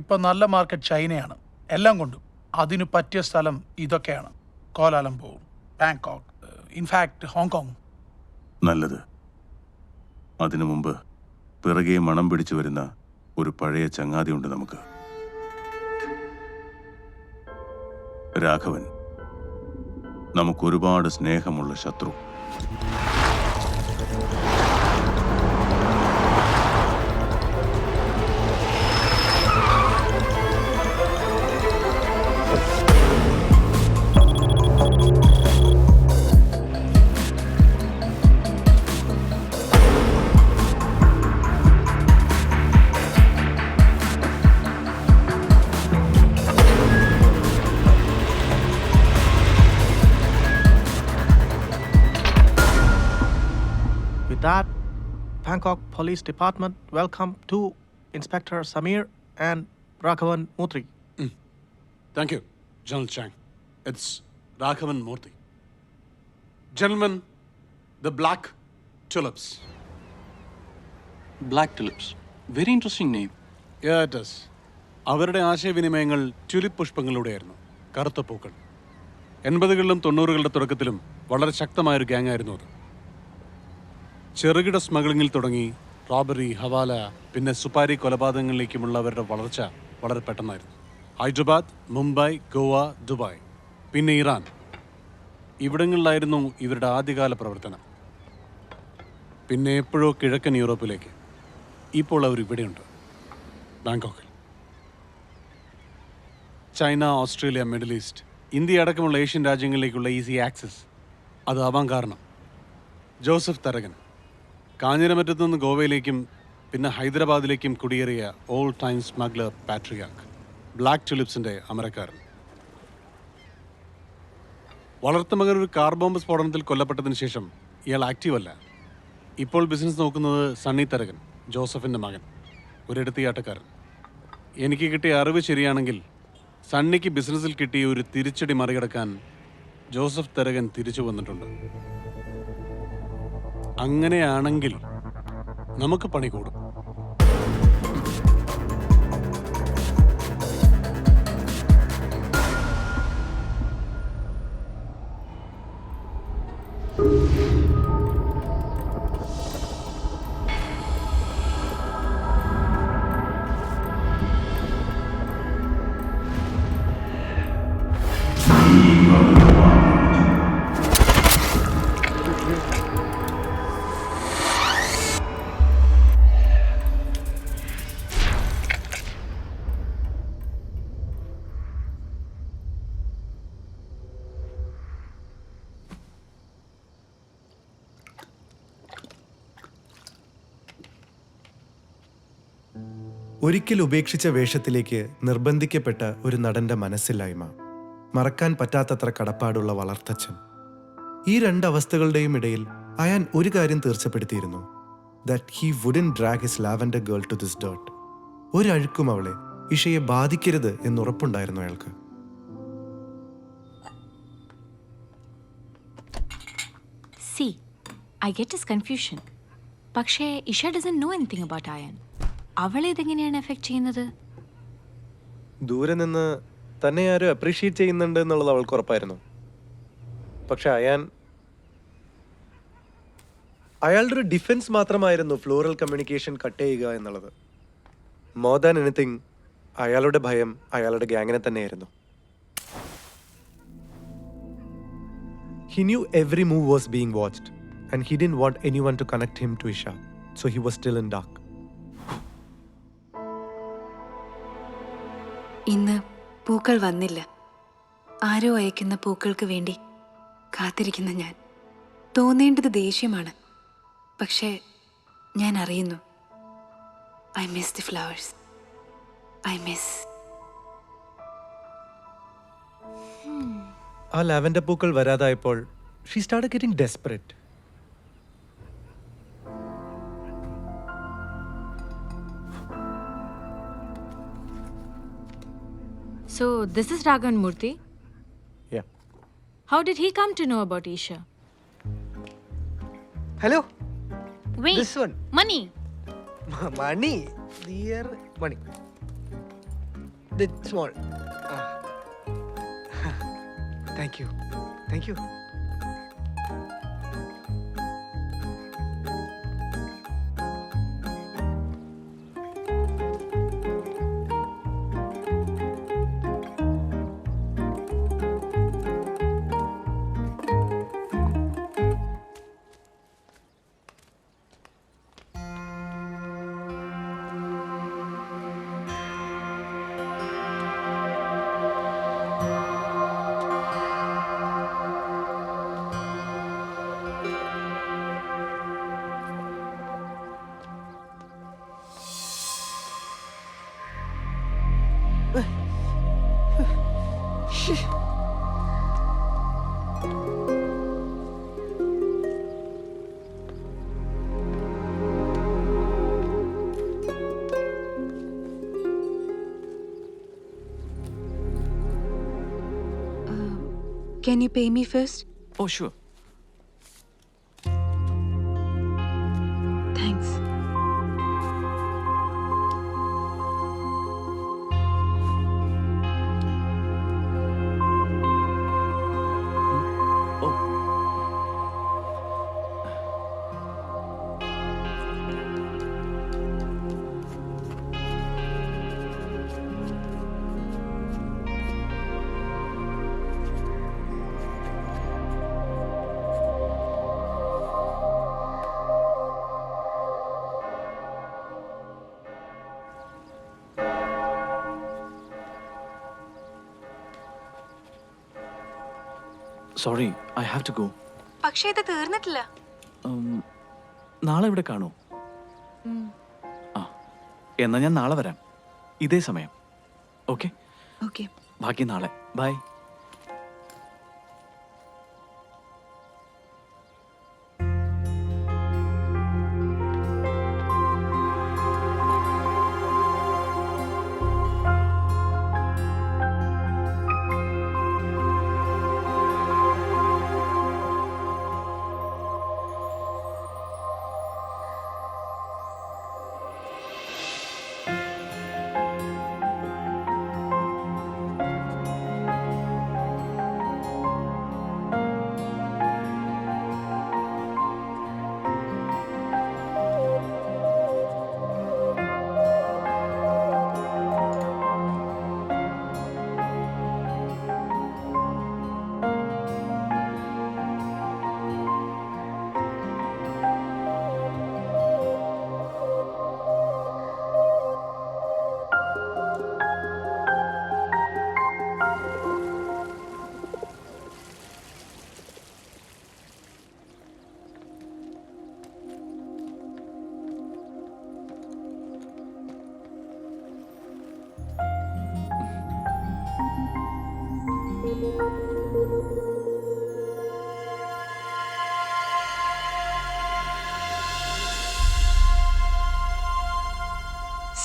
ഇപ്പം നല്ല മാർക്കറ്റ് ചൈനയാണ്, എല്ലാം കൊണ്ടും. അതിനു പറ്റിയ സ്ഥലം ഇതൊക്കെയാണ്: കോലാലംപൂർ, ബാങ്കോക്ക്, ഇൻഫാക്ട് ഹോങ്കോങ്. നല്ലത്. അതിനു മുമ്പ് പിറകെ മണം പിടിച്ചു വരുന്ന ഒരു പഴയ ചങ്ങാതിയുണ്ട് നമുക്ക്. രാഘവൻ. നമുക്കൊരുപാട് സ്നേഹമുള്ള ശത്രു. That Bangkok Police Department welcome to Inspector Samir and Raghavan Murthy. Thank you, General Chang. It's Raghavan Murthy. Gentlemen, the Black Tulips. Black Tulips. Very interesting name. Yeah, it is. അവരുടെ ആശയവിനിമയങ്ങൾ ട്യൂലിപ്പ് പുഷ്പങ്ങളിലൂടെയായിരുന്നു. കറുത്ത പൂക്കൾ. 80കളിലും 90കളുടെ തുടക്കത്തിലും വളരെ ശക്തമായൊരു gang ആയിരുന്നു അത്. ചെറുകിട സ്മഗ്ലിങ്ങിൽ തുടങ്ങി robbery, ഹവാല, പിന്നെ സുപാരി കൊലപാതകങ്ങളിലേക്കുമുള്ള അവരുടെ വളർച്ച വളരെ പെട്ടെന്നായിരുന്നു. ഹൈദരാബാദ്, മുംബൈ, ഗോവ, ദുബായ്, പിന്നെ ഇറാൻ, ഇവിടങ്ങളിലായിരുന്നു ഇവരുടെ ആദ്യകാല പ്രവർത്തനം. പിന്നെ എപ്പോഴോ കിഴക്കൻ യൂറോപ്പിലേക്ക്. ഇപ്പോൾ അവർ ഇവിടെയുണ്ട്, ബാങ്കോക്കിൽ. China, Australia, middle east, India അടക്കമുള്ള ഏഷ്യൻ രാജ്യങ്ങളിലേക്കുള്ള ഈസി ആക്സസ് അതാവാൻ കാരണം ജോസഫ് തരകൻ കാഞ്ഞിരമറ്റത്തു നിന്ന് ഗോവയിലേക്കും പിന്നെ ഹൈദരാബാദിലേക്കും കുടിയേറിയ all time smuggler patriarch, black ടുലിപ്സിൻ്റെ അമരക്കാരൻ. വളർത്തുമകൻ ഒരു കാർ ബോംബ് സ്ഫോടനത്തിൽ കൊല്ലപ്പെട്ടതിന് ശേഷം ഇയാൾ ആക്റ്റീവല്ല. ഇപ്പോൾ ബിസിനസ് നോക്കുന്നത് സണ്ണി തരകൻ, ജോസഫിൻ്റെ മകൻ, ഒരു എടുത്തിയാട്ടക്കാരൻ. എനിക്ക് കിട്ടിയ അറിവ് ശരിയാണെങ്കിൽ സണ്ണിക്ക് ബിസിനസ്സിൽ കിട്ടിയ ഒരു തിരിച്ചടി മറികടക്കാൻ ജോസഫ് തരകൻ തിരിച്ചു വന്നിട്ടുണ്ട്. അങ്ങനെയാണെങ്കിൽ നമുക്ക് പണി കൂടും. ഒരിക്കൽ ഉപേക്ഷിച്ച വേഷത്തിലേക്ക് നിർബന്ധിക്കപ്പെട്ട ഒരു നടന്റെ മനസ്സില്ലായ്മ, മറക്കാൻ പറ്റാത്തത്ര കടപ്പാടുള്ള വളർത്തച്ഛൻ. ഈ രണ്ടവസ്ഥകളുടെയും ഇടയിൽ അയാൻ ഒരു കാര്യം തീർച്ചപ്പെടുത്തിയിരുന്നു, that he wouldn't drag his lavender girl to this ഡോട്ട്. ഒരഴുക്കും അവളെ, ഇഷയെ ബാധിക്കരുത് എന്നുറപ്പുണ്ടായിരുന്നു അയാൾക്ക്. See, I get his confusion. പക്ഷേ Isha doesn't know anything about Ayan. അവളെ ഇതെങ്ങനെയാണ് എഫക്ട് ചെയ്യുന്നത്? ദൂരെ നിന്ന് തന്നെ ആരും അപ്രീഷിയേറ്റ് ചെയ്യുന്നുണ്ട് എന്നുള്ളത് അവൾക്ക് ഉറപ്പായിരുന്നു. പക്ഷെ അയാളുടെ ഒരു ഡിഫൻസ് മാത്രമായിരുന്നു ഫ്ലോറൽ കമ്മ്യൂണിക്കേഷൻ കട്ട് ചെയ്യുക എന്നുള്ളത്. മോർ ദാൻ എനിത്തിങ് അയാളുടെ ഭയം അയാളുടെ ഗ്യാങ്ങിനെ തന്നെയായിരുന്നു. He knew every move was being watched and he didn't want anyone to connect him to Isha, so he was still in dark. ഇന്ന് പൂക്കൾ വന്നില്ല. ആരോ അയക്കുന്ന പൂക്കൾക്ക് വേണ്ടി കാത്തിരിക്കുന്ന ഞാൻ. തോന്നേണ്ടത് ദേഷ്യമാണ്, പക്ഷേ ഞാൻ അറിയുന്നു. I miss the flowers. I miss. ആ ലാവൻഡർ പൂക്കൾ വരാതായപ്പോൾ she started getting desperate. So this is Raghavan Murthy. Yeah. How did he come to know about Isha? Hello, Wait, this one. money. Money, dear money. The small. Thank you. Thank you. Can you pay me first? Oh, sure. Thanks. Sorry, I have to go. പക്ഷേ ഇത് തീർന്നിട്ടില്ല. നാളെ ഇവിടെ കാണൂ. ആ, എന്നാ ഞാൻ നാളെ വരാം, ഇതേ സമയം. ഓക്കെ? ഓക്കെ. ബാക്കി നാളെ. ബൈ.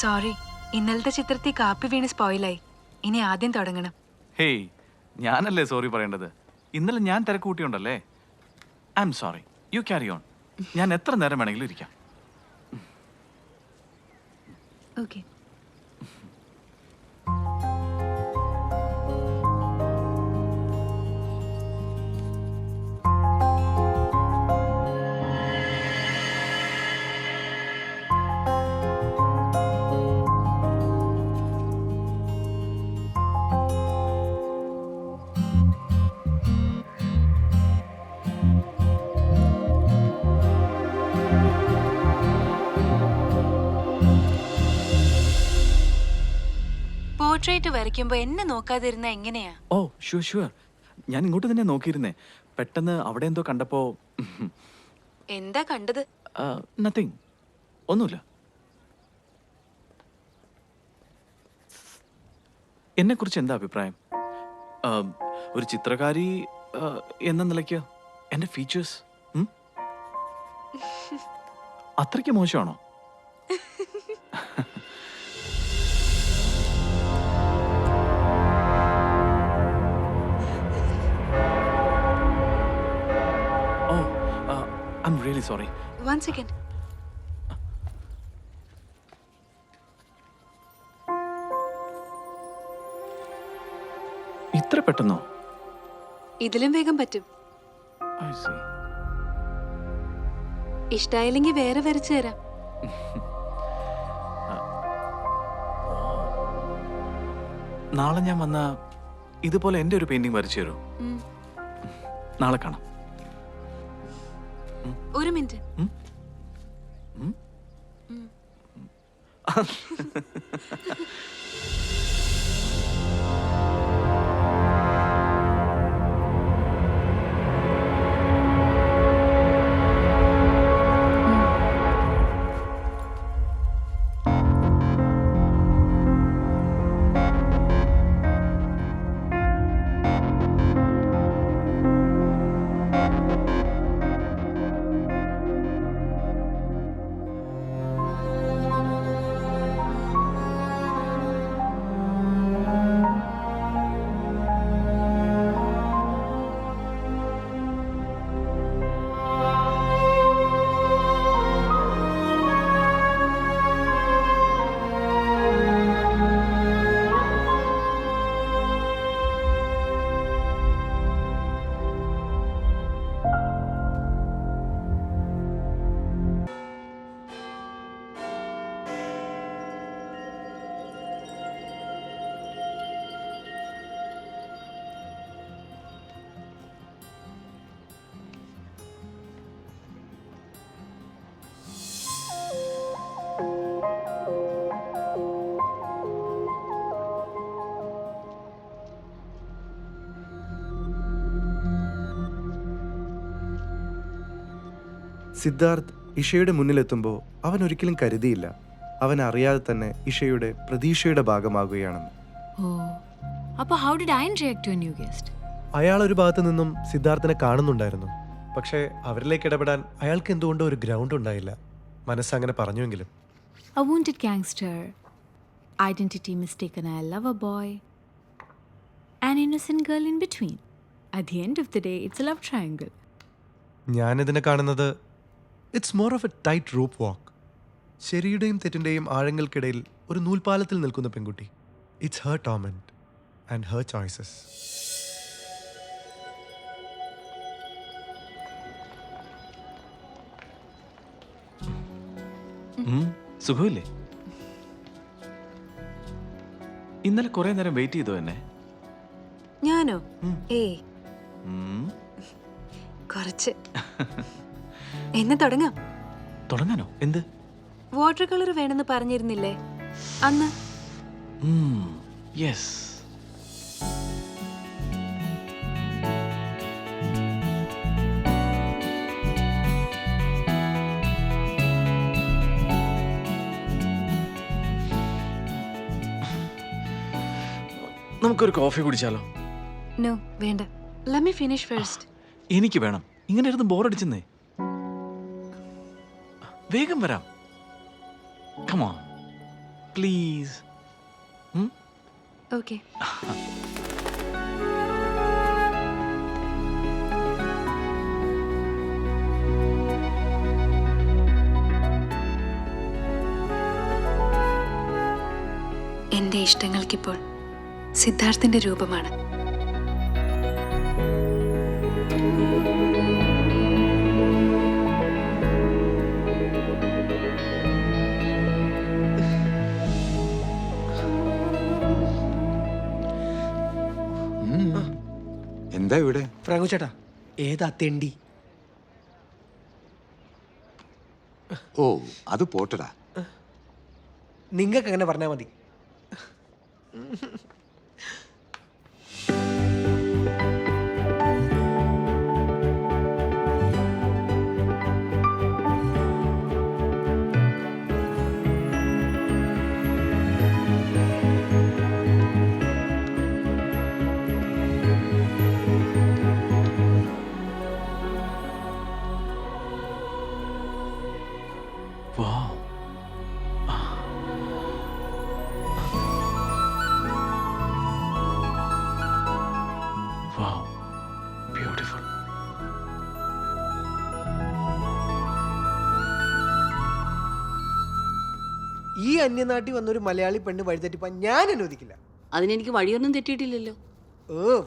സോറി, ഇന്നലത്തെ ചിത്രത്തിൽ കാപ്പി വീണ് സ്പോയിലായി. ഇനി ആദ്യം തുടങ്ങണം. ഹേയ്, ഞാനല്ലേ സോറി പറയേണ്ടത്? ഇന്നലെ ഞാൻ തിരക്ക് കൂട്ടിയുണ്ടല്ലേ. I'm sorry. You carry on. ഞാൻ എത്ര നേരം വേണമെങ്കിലും ഇരിക്കാം. ഓക്കെ. പോർട്രേറ്റ് വരയ്ക്കുമ്പോ എന്നെ നോക്കാതിരുന്ന എങ്ങനെയാ? ഓ ഷുവർ ഷുവർ, ഞാൻ ഇങ്ങോട്ട് തന്നെ നോക്കിയിരുന്നേ. പെട്ടെന്ന് അവിടെ എന്തോ കണ്ടപ്പോ. എന്താ കണ്ടത്? നത്തിങ്, ഒന്നുമില്ല. എന്നെ കുറിച്ച് എന്താ അഭിപ്രായം? ഒരു ചിത്രകാരി എന്ന നിലയ്ക്ക് എന്റെ ഫീച്ചേഴ്സ് അത്രയ്ക്ക് മോശമാണോ? I'm really sorry. One second. ഇത്ര പെട്ടെന്നോ? ഇതിലും വേഗം പറ്റും. I see. ഇഷ്ടായില്ലെങ്കിൽ വേറെ വരച്ചു തരാം. നാളെ ഞാൻ വന്ന ഇതുപോലെ എന്റെ ഒരു പെയിന്റിംഗ് വരച്ചു തരൂ. നാളെ കാണാം. ഒരു മിനിറ്റ്. സിദ്ധാർത്ഥ് ഇഷയുടെ മുന്നിലെത്തുമ്പോൾ അവൻ ഒരിക്കലും കരുതിയില്ല അവൻ അറിയാതെ തന്നെ ഇഷയുടെ പ്രതീക്ഷയുടെ ഭാഗമാകുകയാണെന്ന്. Oh. അപ്പോൾ how did Ayan react to a new guest? അയാൾ ഒരു ഭാഗത്തു നിന്നും സിദ്ധാർത്ഥിനെ കാണുന്നുണ്ടായിരുന്നു. പക്ഷേ അവരിലേക്ക് ഇടപെടാൻ അയാൾക്ക് എന്തുകൊണ്ടോ ഒരു ഗ്രൗണ്ട് ഉണ്ടായില്ല. മനസ്സങ്ങനെ പറഞ്ഞുവെങ്കിലും. A wounded gangster, identity mistaken a lover boy, an innocent girl in between. At the end of the day, it's a love triangle. ഞാനിതിനെ കാണുന്നത് it's more of a tight rope walk. ശരിയുടെയും തെറ്റിൻ്റെയും ആഴങ്ങൾക്കിടയിൽ ഒരു നൂൽപാലത്തിൽ നിൽക്കുന്ന പെൺകുട്ടി. It's her torment and her choices. സുഖമില്ലേ? ഇന്നലെ കുറെ നേരം വെയിറ്റ് ചെയ്തോ എന്നെ? ഞാനോ? കുറച്ച്. എന്നെ തുടങ്ങാം. തുടങ്ങാനോ? എന്ത്? വാട്ടർ കളർ വേണമെന്ന് പറഞ്ഞിരുന്നില്ലേ അന്ന്? യെസ്. നമുക്കൊരു കോഫി കുടിച്ചാലോ? നോ, വേണ്ട. Let me finish first. എനിക്ക് വേണം. ഇങ്ങനെ ഇരുന്ന് ബോറടിച്ചെന്നേ. വേഗം വരാം. Come on please. ഓക്കേ. എന്റെ ഇഷ്ടങ്ങൾക്കിപ്പോൾ സിദ്ധാർത്ഥിന്റെ രൂപമാണ്. എന്താ ഇവിടെ? ഫ്രാങ്കോ ചേട്ടാ, ഏതാ തെണ്ടി? ഓ, അത് പോട്ടടാ. നിങ്ങൾക്ക് അങ്ങനെ പറഞ്ഞാൽ മതി. Wow. Wow. Beautiful. ഈ അന്യനാട്ടിൽ വന്നൊരു മലയാളി പെണ്ണ് വഴിതെറ്റിപ്പാൻ ഞാൻ അനുവദിക്കില്ല. അതിനെനിക്ക് വഴിയൊന്നും തെറ്റിയിട്ടില്ലല്ലോ.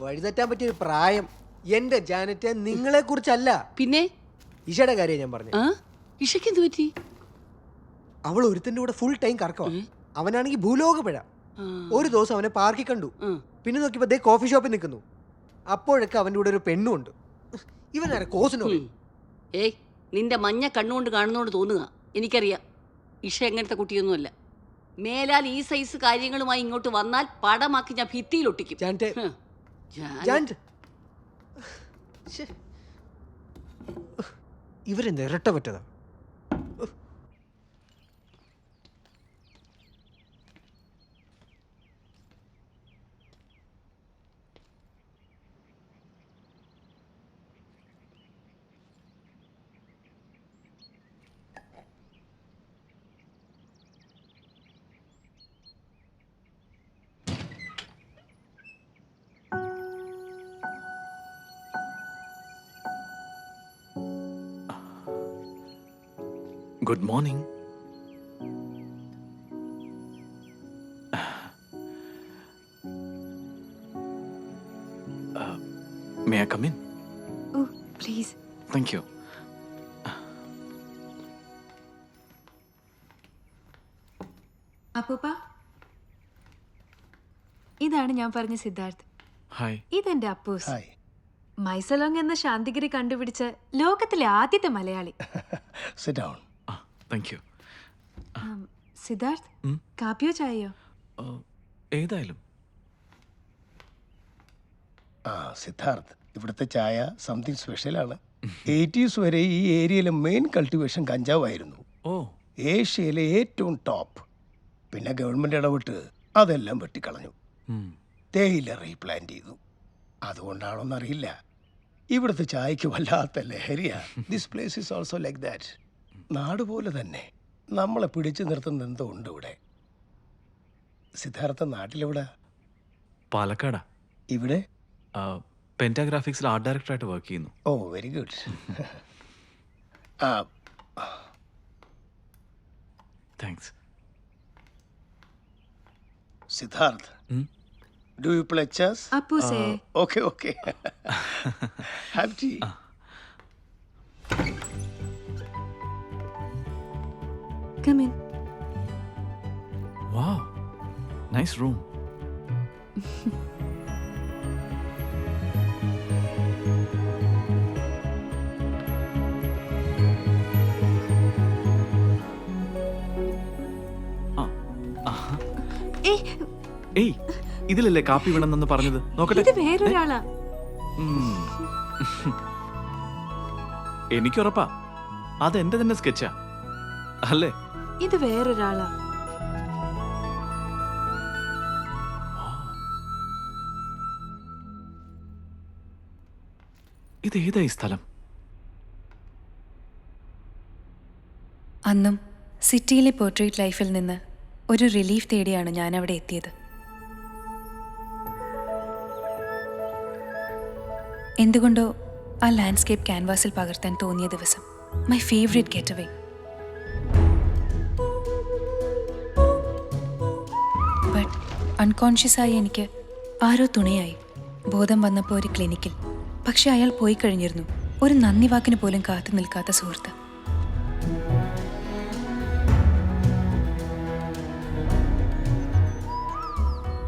വഴിതെറ്റാൻ പറ്റിയ ഒരു പ്രായം. എന്റെ ജാനറ്റ് നിങ്ങളെ കുറിച്ചല്ല, പിന്നെ ഇഷയുടെ കാര്യം ഞാൻ പറഞ്ഞു. ഇഷയ്ക്ക് എന്ത് പറ്റി? അവൾ ഒരുത്തന്റെ കൂടെ ഫുൾ ടൈം കറക്കോ. അവനാണെങ്കിൽ ഭൂലോക പിഴ. ഒരു ദിവസം അവനെ പാർക്കിൽ കണ്ടു. പിന്നെ നോക്കിയപ്പോ ദേ കോഫി ഷോപ്പിൽ നിൽക്കുന്നു. അപ്പോഴൊക്കെ അവന്റെ കൂടെ ഒരു പെണ്ണുണ്ട്. ഇവനാരെ കോസിനോ? ഏയ്, നിന്റെ മഞ്ഞ കണ്ണുകൊണ്ട് കാണുന്നോണ്ട് തോന്നുക. എനിക്കറിയാം ഇഷ എങ്ങനത്തെ കുട്ടിയൊന്നുമല്ല. മേലാൽ ഈ സൈസ് കാര്യങ്ങളുമായി ഇങ്ങോട്ട് വന്നാൽ പടമാക്കി ഞാൻ ഭിത്തിയിൽ ഒട്ടിക്കും. ഇവരെന്താ ഇരട്ട പറ്റതാ? Good morning. May I come in? Oh, please. Thank you. അപ്പൂപ്പ, ഇതാണ് ഞാൻ പറഞ്ഞ സിദ്ധാർത്ഥ്. ഹായ്. ഇതെന്റെ അപ്പൂസ്. മൈസലോങ് എന്ന ശാന്തിഗിരി കണ്ടുപിടിച്ച ലോകത്തിലെ ആദ്യത്തെ Malayali. Sit down. Thank you. Siddharth, കാപ്പിയോ ചായയോ? ഏതായാലും. സിദ്ധാർത്ഥ്, ഇവിടുത്തെ ചായ സംതിങ് സ്പെഷ്യലാണ്. 80s വരെ ഈ ഏരിയയിലെ മെയിൻ കൾട്ടിവേഷൻ കഞ്ചാവായിരുന്നു. ഓ, ഏഷ്യയിലെ ഏറ്റവും ടോപ്പ്. പിന്നെ ഗവൺമെന്റ് ഇടപെട്ട് അതെല്ലാം വെട്ടിക്കളഞ്ഞു. തേയില റീപ്ലാന്റ് ചെയ്തു. അതുകൊണ്ടാണോന്നറിയില്ല, ഇവിടുത്തെ ചായക്ക് വല്ലാത്ത ലഹരിയാ. This place is also like that. നാട് പോലെ തന്നെ നമ്മളെ പിടിച്ചു നിർത്തുന്ന എന്തോ ഉണ്ട് ഇവിടെ. സിദ്ധാർത്ഥ നാട്ടിലെവിടെ? പാലക്കാടാ. ഇവിടെ പെന്റാഗ്രാഫിക്സിൽ ആർട്ട് ഡയറക്ടറായിട്ട് വർക്ക് ചെയ്യുന്നു. Oh, very good. Thanks. Siddharth, do you play chess? Appu say. Okay, okay. Have tea. Come in. Wow, nice room. ഏയ്, ഇതിലല്ലേ കാപ്പി വേണമെന്ന് പറഞ്ഞത്? നോക്കട്ടെ. ഇത് വേറൊരാളാ. എനിക്കുറപ്പാ അത് എന്റെ തന്നെ സ്കെച്ചാ അല്ലേ? ഇത് വേറൊരാളാ. ഇത് ഏതായി സ്ഥലം? അന്നും സിറ്റിയിലെ പോർട്രേറ്റ് ലൈഫിൽ നിന്ന് ഒരു റിലീഫ് തേടിയാണ് ഞാൻ അവിടെ എത്തിയത്. എന്തുകൊണ്ടോ ആ ലാൻഡ്സ്കേപ്പ് ക്യാൻവാസിൽ പകർത്താൻ തോന്നിയ ദിവസം, my favourite getaway. But അൺകോൺഷ്യസായി എനിക്ക് ആരോ തുണയായി. ബോധം വന്നപ്പോൾ ഒരു ക്ലിനിക്കിൽ. പക്ഷെ അയാൾ പോയി കഴിഞ്ഞിരുന്നു. ഒരു നന്ദി വാക്കിന് പോലും കാത്തു നിൽക്കാത്ത സുഹൃത്ത്.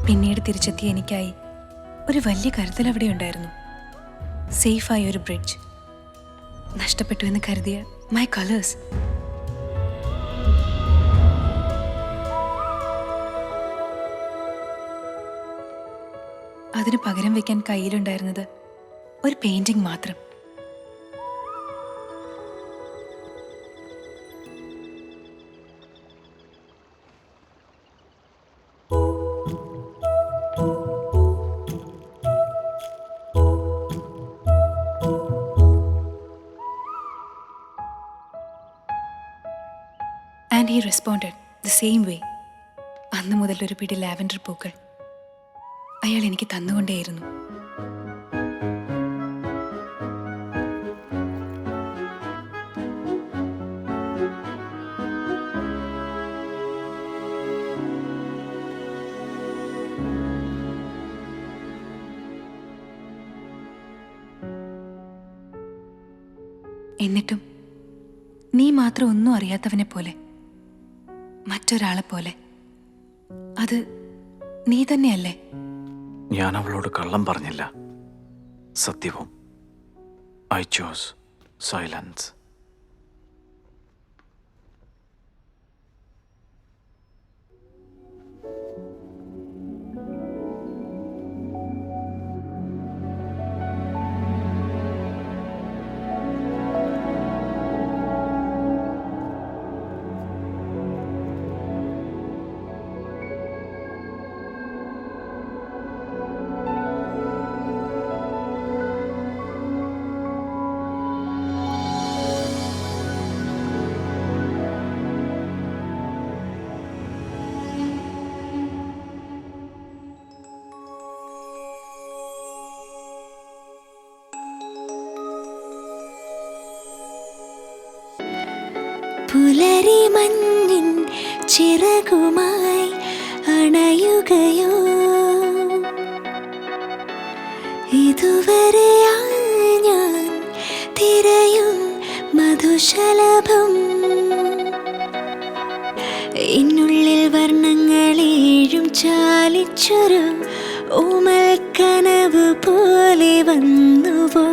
പിന്നീട് തിരിച്ചെത്തിയ എനിക്കായി ഒരു വലിയ കരുതൽ അവിടെ ഉണ്ടായിരുന്നു. സേഫായ ഒരു ബ്രിഡ്ജ്. നഷ്ടപ്പെട്ടു എന്ന് കരുതിയ മൈ കളേഴ്സ്. അതിന് പകരം വെക്കാൻ കയ്യിലുണ്ടായിരുന്നത് ഒരു പെയിന്റിംഗ് മാത്രം. And he responded the same way. അന്ന് മുതൽ ഒരു പിടി ലാവൻഡർ പൂക്കൾ അയാൾ എനിക്ക് തന്നുകൊണ്ടേയിരുന്നു. എന്നിട്ടും നീ മാത്രം ഒന്നും അറിയാത്തവനെ പോലെ, മറ്റൊരാളെ പോലെ. അത് നീ തന്നെയല്ലേ? ഞാൻ അവളോട് കള്ളം പറഞ്ഞില്ല, സത്യവും. I chose silence. പുലരി മഞ്ഞിൻ ചിറകുമായി അണയുകയോ, ഇതുവരെയായി ഞാൻ തിരയും മധുശലഭം. എന്നുള്ളിൽ വർണ്ണങ്ങളേഴും ചാലിച്ചൊരു ഓമൽ കനവ് പോലെ വന്നുവോ?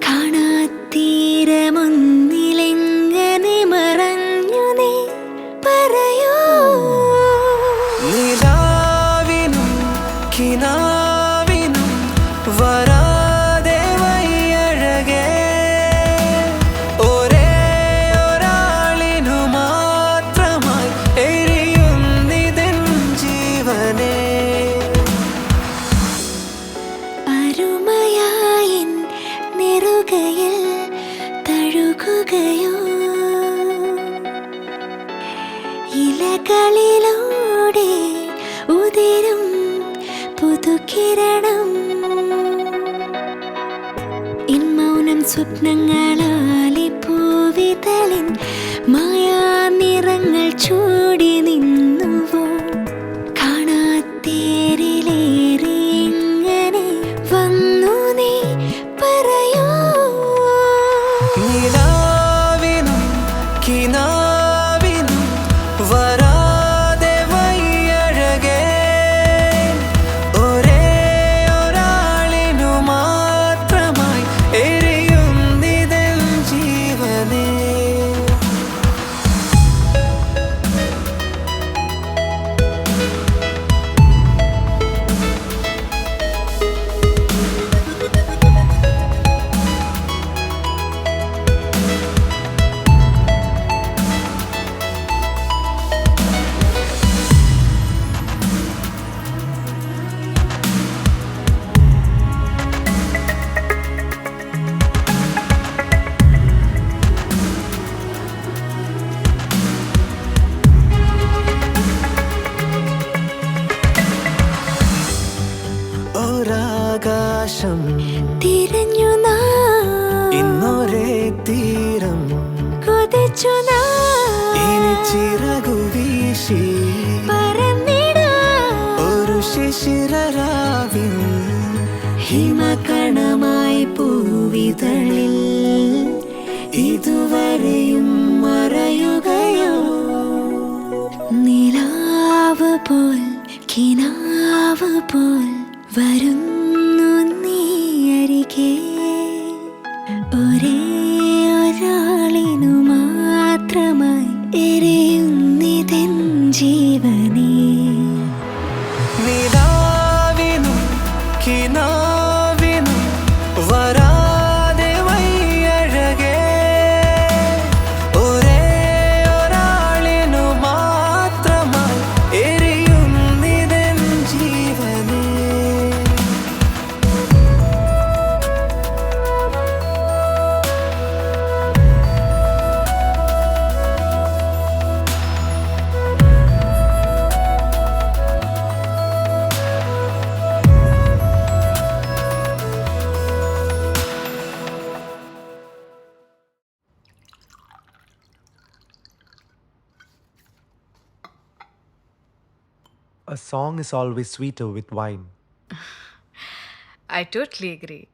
കാണാത്തീരമൊന്നിലെങ്ങനെ മറഞ്ഞു നീ പറയോ? നിലാവിനും കിനാവിനും വരാതെ വയ്യഴകേ, സ്വപ്നങ്ങളാലെ പൂവിതളിൻ മായാ നിറങ്ങൾ ചൂടി നിന്നുവോ കാണാത്തേരിലേറി എങ്ങനെ വന്നു നീ പറയൂ നിലാവിനും കിനാവിനും വരാതെ വയ്യഴകേ ഒരേ ഒരാളിനു മാത്രമായി എരിയുന്നിതൻ ജീവനേ ഒരാകാശം തിരഞ്ഞു ഇന്നൊരേ തീരം കൊതിച്ചു ഇനി ചിറകു വീശി ഒരു ശിശിരരാവിൻ ഹിമകണമായി പൂവിതളിൽ ഇതുവരെയും മറയുകയോ നിലാവ് പോൽ കിനാവ് പോൽ വരുന്നു നീ അരികെ ഒരേ ഒരാളിനു മാത്രമായി എരിയുന്നിതൻ ജീവനേ നിലാവിനും കിനാവിനും വരാതെ വയ്യഴകേ ഒരേ ഒരാളിനു മാത്രമായി എരിയുന്നിതൻ ജീവനേ A song is always sweeter with wine. I totally agree.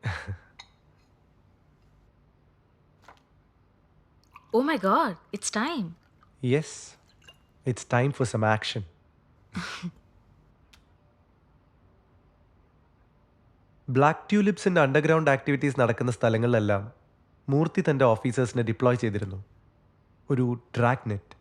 Oh my god, it's time. Yes, it's time for some action. Black ട്യൂലിപ്സിൻ്റെ അണ്ടർഗ്രൗണ്ട് ആക്ടിവിറ്റീസ് നടക്കുന്ന സ്ഥലങ്ങളിലെല്ലാം മൂർത്തി തൻ്റെ ഓഫീസേഴ്സിനെ ഡിപ്ലോയ് ചെയ്തിരുന്നു. ഒരു dragnet.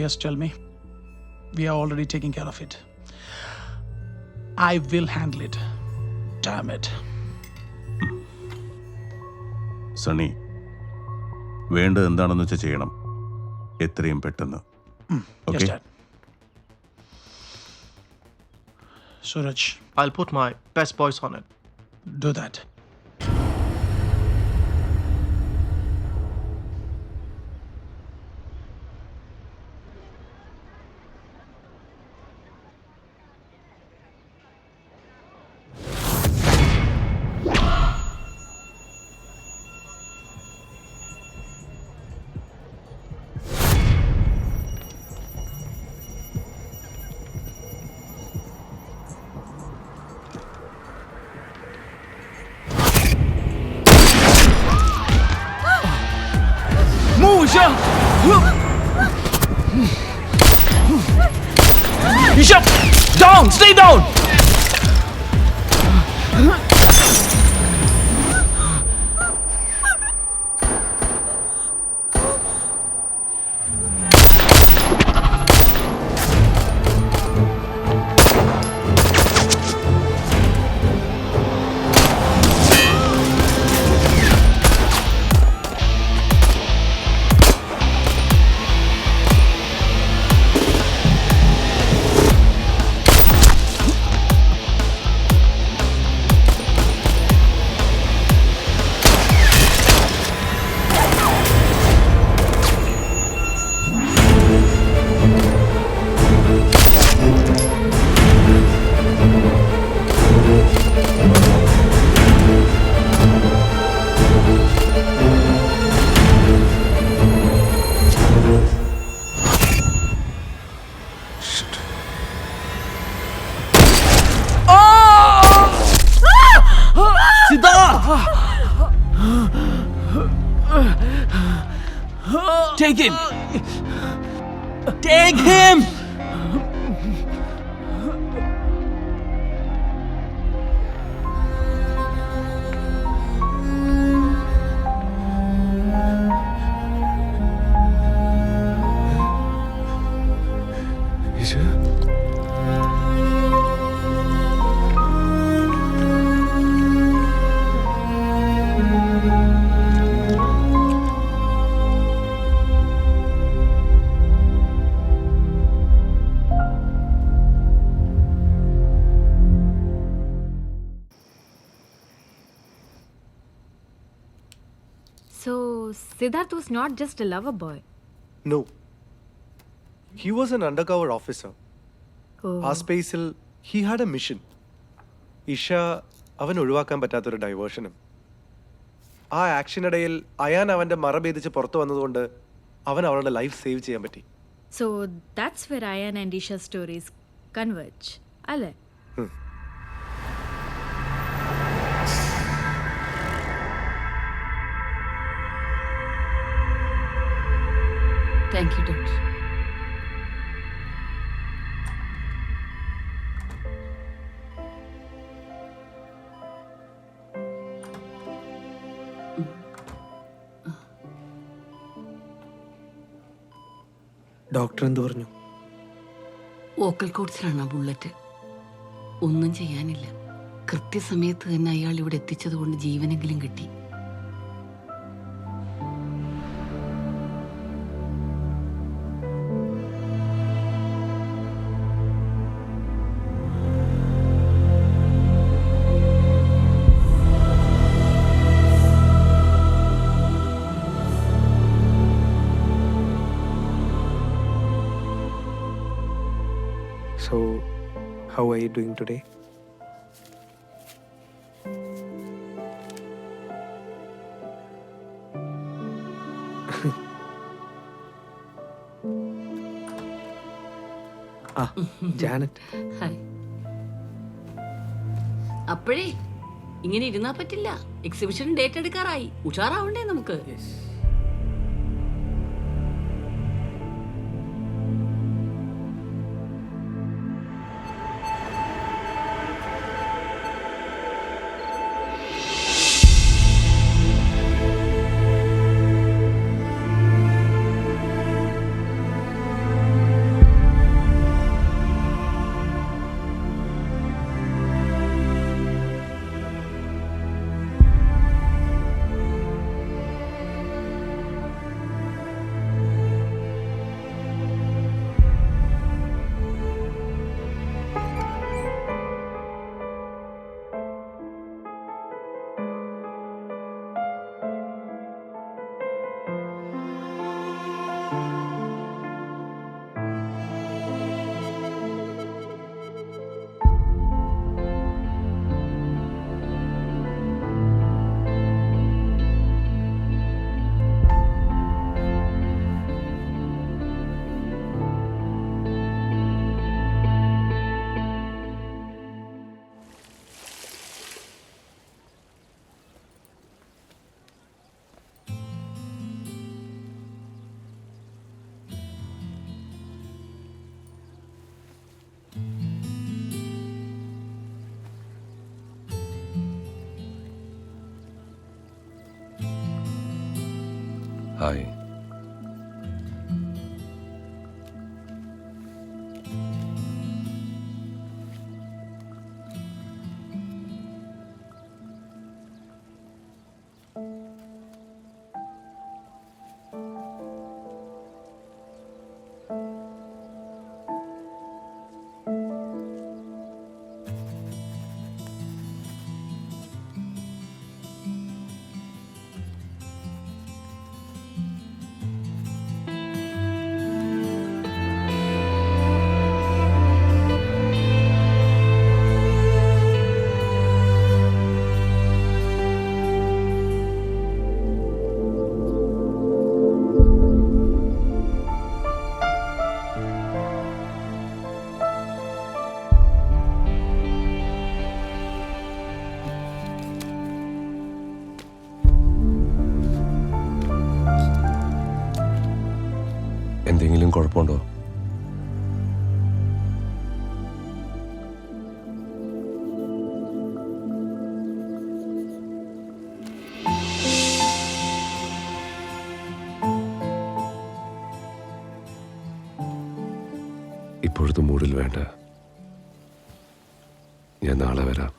Yes, tell me. We are already taking care of it. I will handle it. Damn it. Sunny, വേണ്ടത് എന്താണെന്ന് വെച്ചാൽ ചെയ്യണം, എത്രയും പെട്ടെന്ന്. Yes, Dad. Suraj, I'll put my best voice on it. do that. Isha! Down! Stay down! Take him! Take him! So, Siddharth was not just a lover boy. No. He was an undercover officer. Oh. ആ സ്പേസിൽ he had A mission. Isha അവൻ ഒഴിവാക്കാൻ പറ്റാത്തൊരു ഡൈവേർഷനും. ആ ആക്ഷനിടയിൽ അയാൻ അവൻ്റെ മറ ഭേദിച്ച് പുറത്തു വന്നതുകൊണ്ട് അവൻ അവളുടെ ലൈഫ് സേവ് ചെയ്യാൻ പറ്റി. So, that's where Ayan and Isha's stories converge. അല്ലേ? Thank you doctor. ഡോക്ടർ എന്ത് പറഞ്ഞു? വോക്കൽ കോഡ്സിലാണ് ആ ബുള്ളറ്റ്. ഒന്നും ചെയ്യാനില്ല. കൃത്യസമയത്ത് തന്നെ അയാൾ ഇവിടെ എത്തിച്ചത് കൊണ്ട് ജീവനെങ്കിലും കിട്ടി. So, how are you doing today? Janet. Hi. അപ്പോഴേ ഇങ്ങനെ ഇരുന്നാ പറ്റില്ല. Exhibition date എടുക്കാറായി. ഉഷാറാവണ്ടേ നമുക്ക്? ഹായ്. എന്തെങ്കിലും കുഴപ്പമുണ്ടോ? ഇപ്പോഴത്തെ മൂഡിൽ വേണ്ട. ഞാൻ നാളെ വരാം.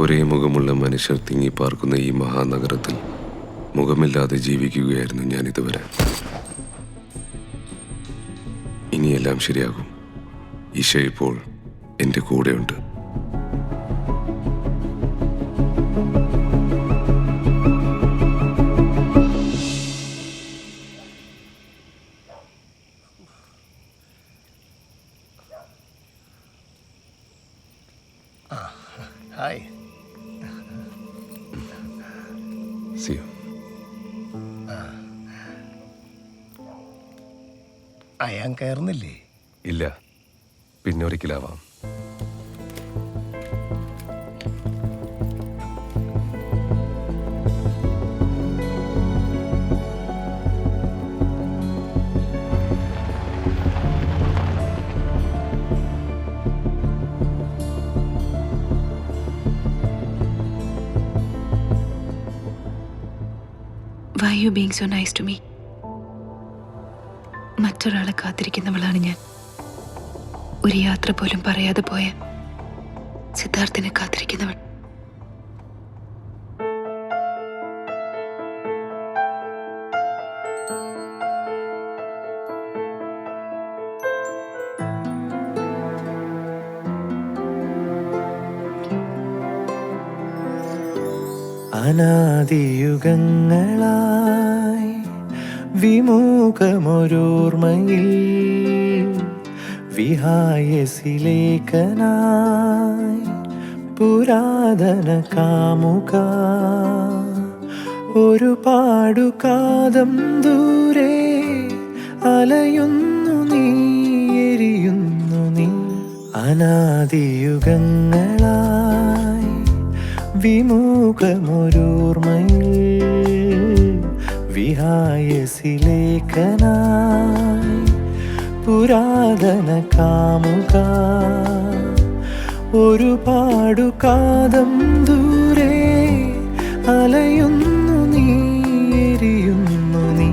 ഒരേ മുഖമുള്ള മനുഷ്യർ തിങ്ങിപ്പാർക്കുന്ന ഈ മഹാനഗരത്തിൽ മുഖമില്ലാതെ ജീവിക്കുകയായിരുന്നു ഞാൻ ഇതുവരെ. ഇനിയെല്ലാം ശരിയാകും. ഈശ ഇപ്പോൾ എൻ്റെ കൂടെയുണ്ട്. ഹായ്. അയാൻ കയറുന്നില്ലേ? ഇല്ല, പിന്നെ ഒരിക്കലാവാം. Why are you being so nice to me? മറ്റൊരാളെ കാത്തിരിക്കുന്നവളാണ് ഞാൻ. ഒരു യാത്ര പോലും പറയാതെ പോയ സിദ്ധാർത്ഥിനെ കാത്തിരിക്കുന്നവൾ. അനാദിയുഗങ്ങളായി വിമുഖമൊരോർമ്മയിൽ വിഹായസിലേക്കനായി പുരാതന കാമുക ഒരു പാടുകാതം ദൂരെ അലയുന്നു നീ, എരിയുന്നു നീ. അനാദിയുഗങ്ങളായി വിമുഖമൊരോർമ്മയിൽ വിഹായസിലേക്കനായി പുരാതന കാമുക ഒരു പാടുകാതം ദൂരെ അലയുന്നു നീ, എരിയുന്നു നീ.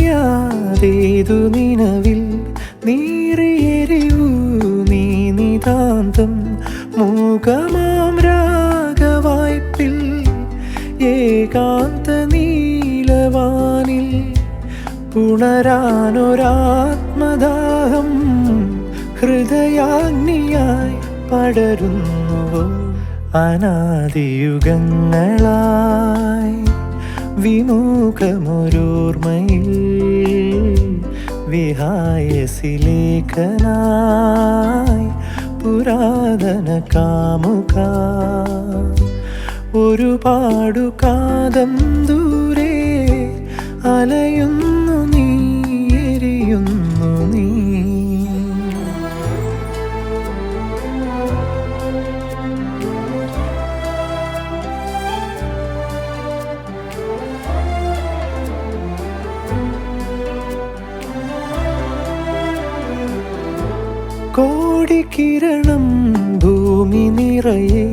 ആരുമറിയാതേതു നിലവിൽ നീറിയെരിവൂ നീ നിതാന്തം മൂകമാം രാഗവായ്പിൽ ഏകാന്ത നീലവാനിൽ പുണരാനൊരാത്മദാഹം ഹൃദയാഗ്നിയായി പടരുന്നുവോ. അനാദിയുഗങ്ങളായി വിമുഖമൊരോർമ്മയിൽ വിഹായസിലേക്കനായി പുരാതന കാമുക ഒരു പാടുകാതം ദൂരെ അലയുന്നു നീ, എരിയുന്നു നീ. കോടിക്കിരണം ഭൂമി നിറയെ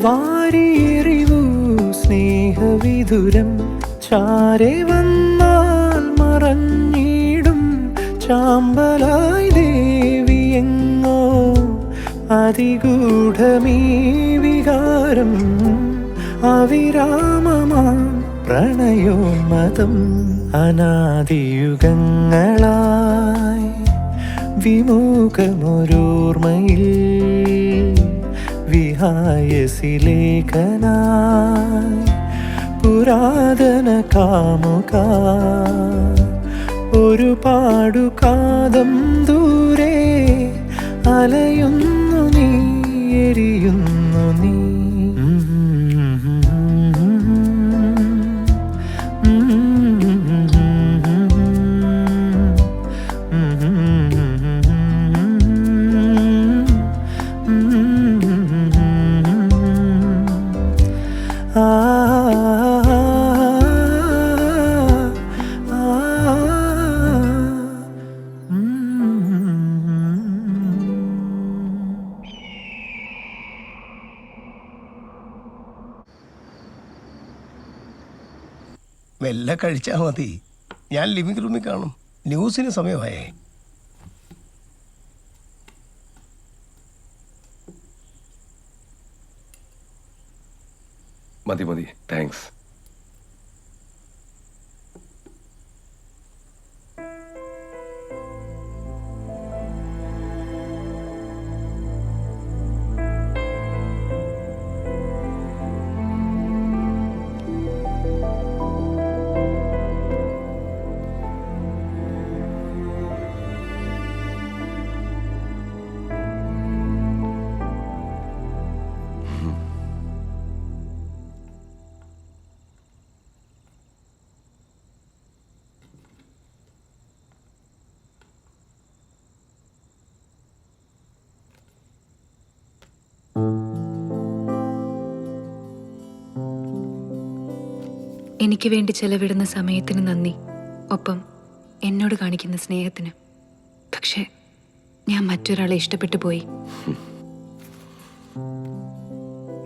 വാരിയെറിവൂ സ്നേഹവിധുരം ചാരെ വന്നാൽ മറഞ്ഞിടും ചാമ്പലായി ദേവി എങ്ങോ അതിഗൂഢമീ വികാരം അവിരാമമാം പ്രണയോന്മതം അനാദിയുഗങ്ങളായി വിമുഖമൊരോർമ്മയിൽ വിഹായസിലേഖനായി പുരാതന കാമുക ഒരു പാടുകാതം ദൂരെ അലയുന്നു നീ എരിയുന്നു നീ മെല്ലെ കഴിച്ചാൽ മതി. ഞാൻ ലിവിംഗ് റൂമിൽ കാണും. ന്യൂസിന് സമയമായേ. മതി മതി, താങ്ക്സ്. എനിക്ക് വേണ്ടി ചെലവിടുന്ന സമയത്തിന് നന്ദി, ഒപ്പം എന്നോട് കാണിക്കുന്ന സ്നേഹത്തിന്. പക്ഷേ ഞാൻ മറ്റൊരാളെ ഇഷ്ടപ്പെട്ടു പോയി.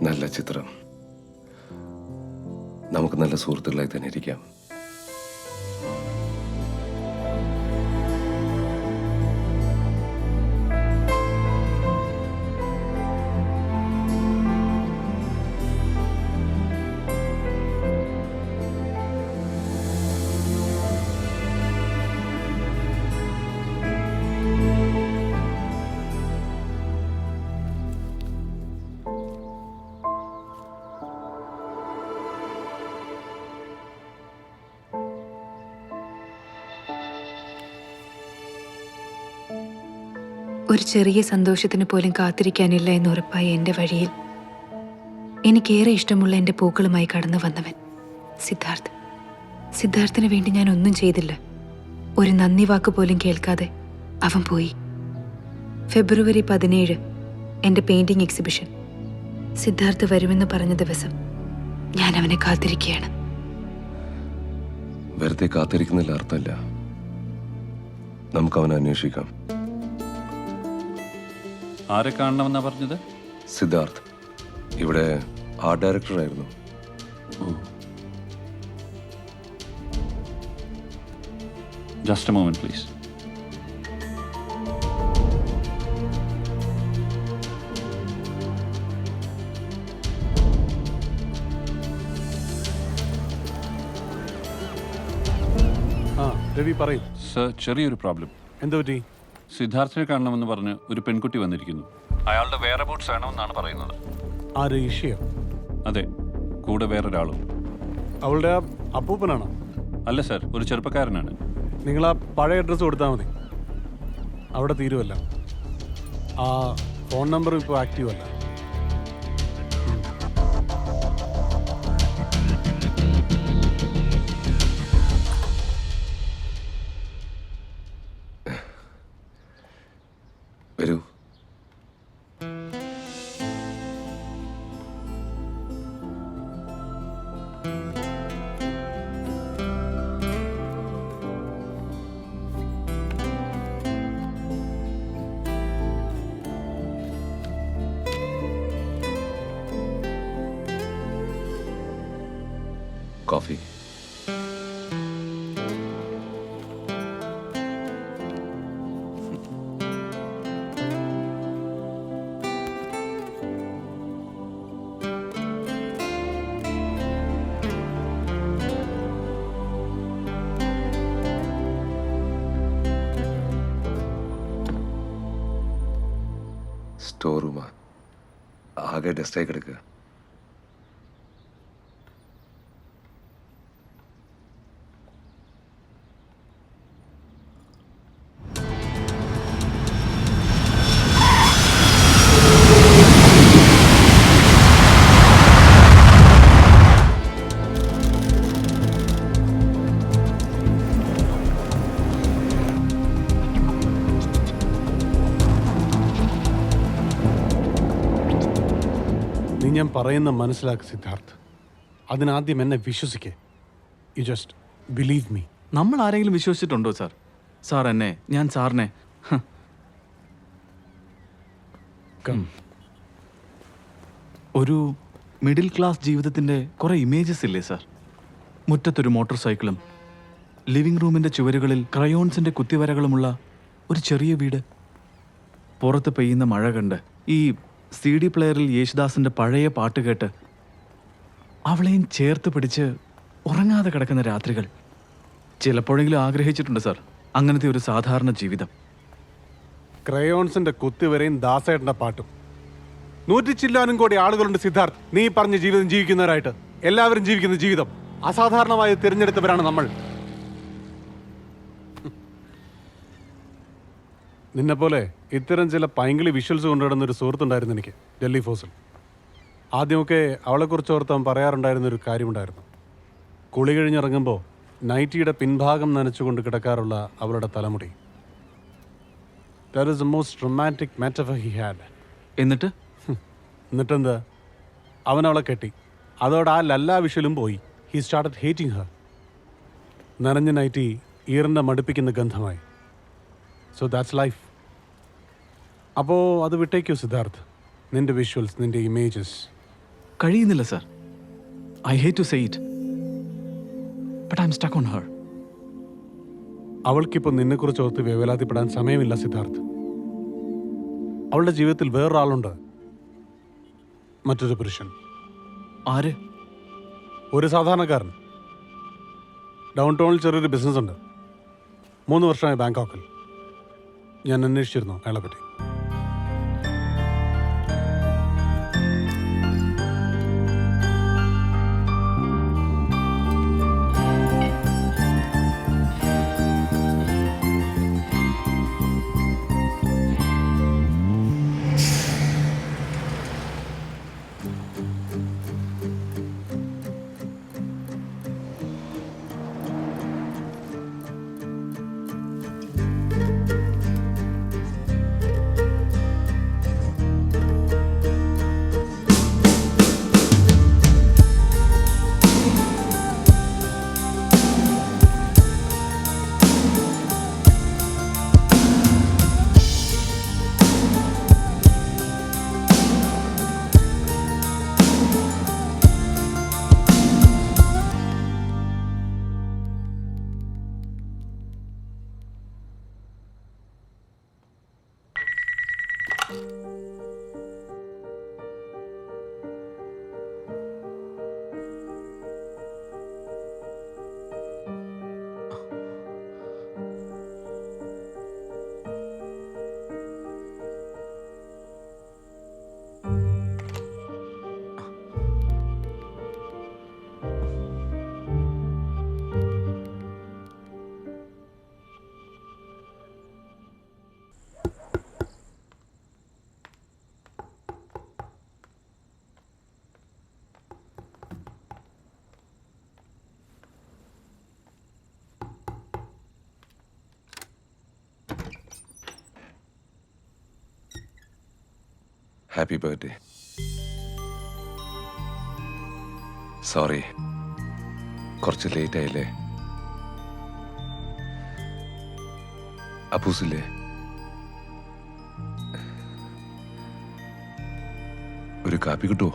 നല്ല ചിത്രം. നമുക്ക് നല്ല സുഹൃത്തുക്കളായി തന്നെ ഇരിക്കാം. ഒരു ചെറിയ സന്തോഷത്തിന് പോലും കാത്തിരിക്കാനില്ല എന്ന് ഉറപ്പായ എൻ്റെ വഴിയിൽ എനിക്കേറെ ഇഷ്ടമുള്ള എൻ്റെ പൂക്കളുമായി കടന്നു വന്നവൻ സിദ്ധാർത്ഥ്. സിദ്ധാർത്ഥിന് വേണ്ടി ഞാൻ ഒന്നും ചെയ്തില്ല. ഒരു നന്ദി വാക്ക് പോലും കേൾക്കാതെ അവൻ പോയി. ഫെബ്രുവരി 17 എൻ്റെ പെയിന്റിംഗ് എക്സിബിഷൻ. സിദ്ധാർത്ഥ് വരുമെന്ന് പറഞ്ഞ ദിവസം ഞാൻ അവനെ കാത്തിരിക്കുകയാണ്. വെറുതെ കാത്തിരിക്കുന്നതിൽ അർത്ഥമില്ല. നമുക്ക് അവനെ അന്വേഷിക്കാം. ആരെ കാണണമെന്നാ പറഞ്ഞത്? സിദ്ധാർത്ഥ് ഇവിടെ ആർട്ട് ഡയറക്ടറായിരുന്നു. Just a moment please. Ravi പറയും. സർ, ചെറിയൊരു പ്രോബ്ലം. എന്താ പറ്റി? സിദ്ധാർത്ഥിനെ കാണണമെന്ന് പറഞ്ഞ് ഒരു പെൺകുട്ടി വന്നിരിക്കുന്നു. അയാളുടെ വേറെ ബൂട്ട്സ് വേണമെന്നാണ് പറയുന്നത്. ആര്? ഈഷയോ? അതെ, കൂടെ വേറൊരാളും. അവളുടെ അപ്പൂപ്പനാണോ? അല്ല സർ, ഒരു ചെറുപ്പക്കാരനാണ്. നിങ്ങൾ ആ പഴയ അഡ്രസ്സ് കൊടുത്താൽ മതി, അവിടെ തീരുമല്ല. ആ ഫോൺ നമ്പർ ഇപ്പോൾ ആക്റ്റീവ് അല്ല. വരൂ. കോഫി. സ്റ്റോർ റൂമാ, ആകെ ഡസ്റ്റായി കിടക്കുക. നീ ഞാൻ പറയുന്ന മനസ്സിലാക്ക് സിദ്ധാർത്ഥ്. അതിനാദ്യം എന്നെ വിശ്വസിക്കേ. You just believe me. നമ്മൾ ആരെങ്കിലും വിശ്വസിച്ചിട്ടുണ്ടോ സാർ? സാർ എന്നെ, ഞാൻ സാറിനെ. ഒരു മിഡിൽ ക്ലാസ് ജീവിതത്തിൻ്റെ കുറേ ഇമേജസ് ഇല്ലേ സാർ? മുറ്റത്തൊരു മോട്ടോർ സൈക്കിളും ലിവിംഗ് റൂമിൻ്റെ ചുവരുകളിൽ ക്രയോൺസിൻ്റെ കുത്തിവരകളുമുള്ള ഒരു ചെറിയ വീട്. പുറത്ത് പെയ്യുന്ന മഴ കണ്ട് ഈ CD പ്ലെയറിൽ യേശുദാസിൻ്റെ പഴയ പാട്ട് കേട്ട് അവളെയും ചേർത്ത് പിടിച്ച് ഉറങ്ങാതെ കിടക്കുന്ന രാത്രികൾ. ചിലപ്പോഴെങ്കിലും ആഗ്രഹിച്ചിട്ടുണ്ട് സാർ അങ്ങനത്തെ ഒരു സാധാരണ ജീവിതം. ക്രയോൺസിന്റെ കുത്തിവരെയും ദാസേട്ടന്റെ പാട്ടും. 100 ചില്ലാനും കോടി ആളുകളുണ്ട് സിദ്ധാർത്ഥ് നീ പറഞ്ഞ ജീവിതം ജീവിക്കുന്നവരായിട്ട്. എല്ലാവരും ജീവിക്കുന്ന ജീവിതം അസാധാരണമായി തിരഞ്ഞെടുത്തവരാണ് നമ്മൾ. നിന്നെപ്പോലെ ഇത്തരം ചില പൈങ്കിളി വിഷ്വൽസ് കൊണ്ടുവരുന്ന ഒരു സുഹൃത്തുണ്ടായിരുന്നു എനിക്ക് ഡൽഹി ഫോസിൽ. ആദ്യമൊക്കെ അവളെക്കുറിച്ച് ഓർത്ത് അവൻ പറയാറുണ്ടായിരുന്നൊരു കാര്യമുണ്ടായിരുന്നു. കുളി കഴിഞ്ഞിറങ്ങുമ്പോൾ നൈറ്റിയുടെ പിൻഭാഗം നനച്ചുകൊണ്ട് കിടക്കാറുള്ള അവളുടെ തലമുടി. That is the most romantic metaphor he had. എന്നിട്ടെന്താ, അവൻ അവളെ കെട്ടി. അതോടെ ആ ലല്ലാ വിഷ്വലും പോയി. He started hating her. നനഞ്ഞ നൈറ്റി ഈറിൻ്റെ മടുപ്പിക്കുന്ന ഗന്ധമായി. So that's life. അപ്പോൾ അത് വിട്ടേക്കോ സിദ്ധാർത്ഥ്, നിന്റെ വിഷ്വൽസ്, നിന്റെ ഇമേജസ്. കഴിയുന്നില്ല sir. I hate to say it, but I am stuck on her. അവൾക്കിപ്പോൾ നിന്നെക്കുറിച്ച് ഓർത്ത് വേവലാതിപ്പെടാൻ സമയമില്ല സിദ്ധാർത്ഥ്. അവളുടെ ജീവിതത്തിൽ വേറൊരാളുണ്ട്, മറ്റൊരു പുരുഷൻ. ആര്? ഒരു സാധാരണക്കാരൻ. ഡൗൺ ടൗണിൽ ചെറിയൊരു ബിസിനസ് ഉണ്ട്. 3 വർഷമായി ബാങ്കോക്കിൽ. ഞാൻ അന്വേഷിച്ചിരുന്നു അയാളെ പറ്റി. Happy birthday. സോറി, കുറച്ച് ലേറ്റ് ആയില്ലേ? അപ്പൂസില്ലേ? ഒരു കാപ്പി കിട്ടുമോ?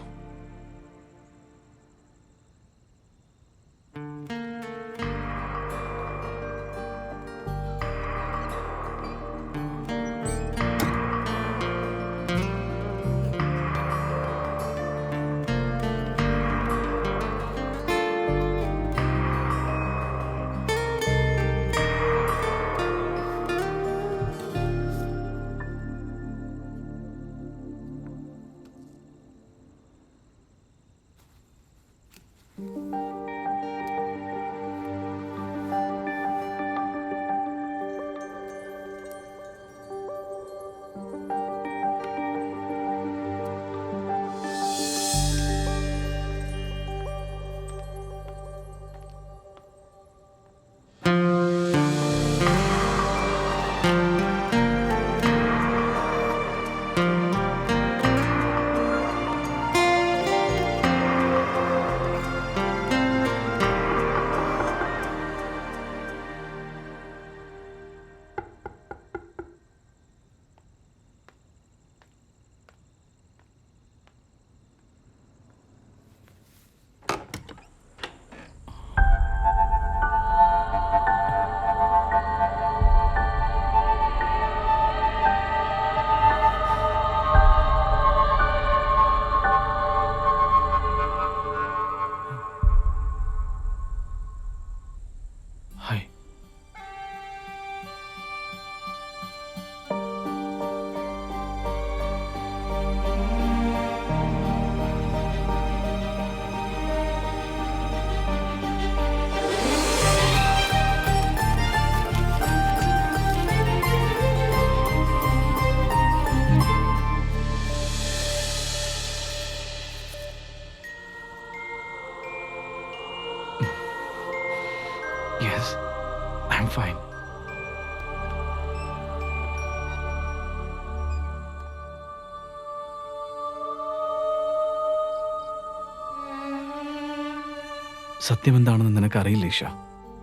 സത്യം എന്താണെന്ന് നിനക്കറിയില്ല ഈഷ.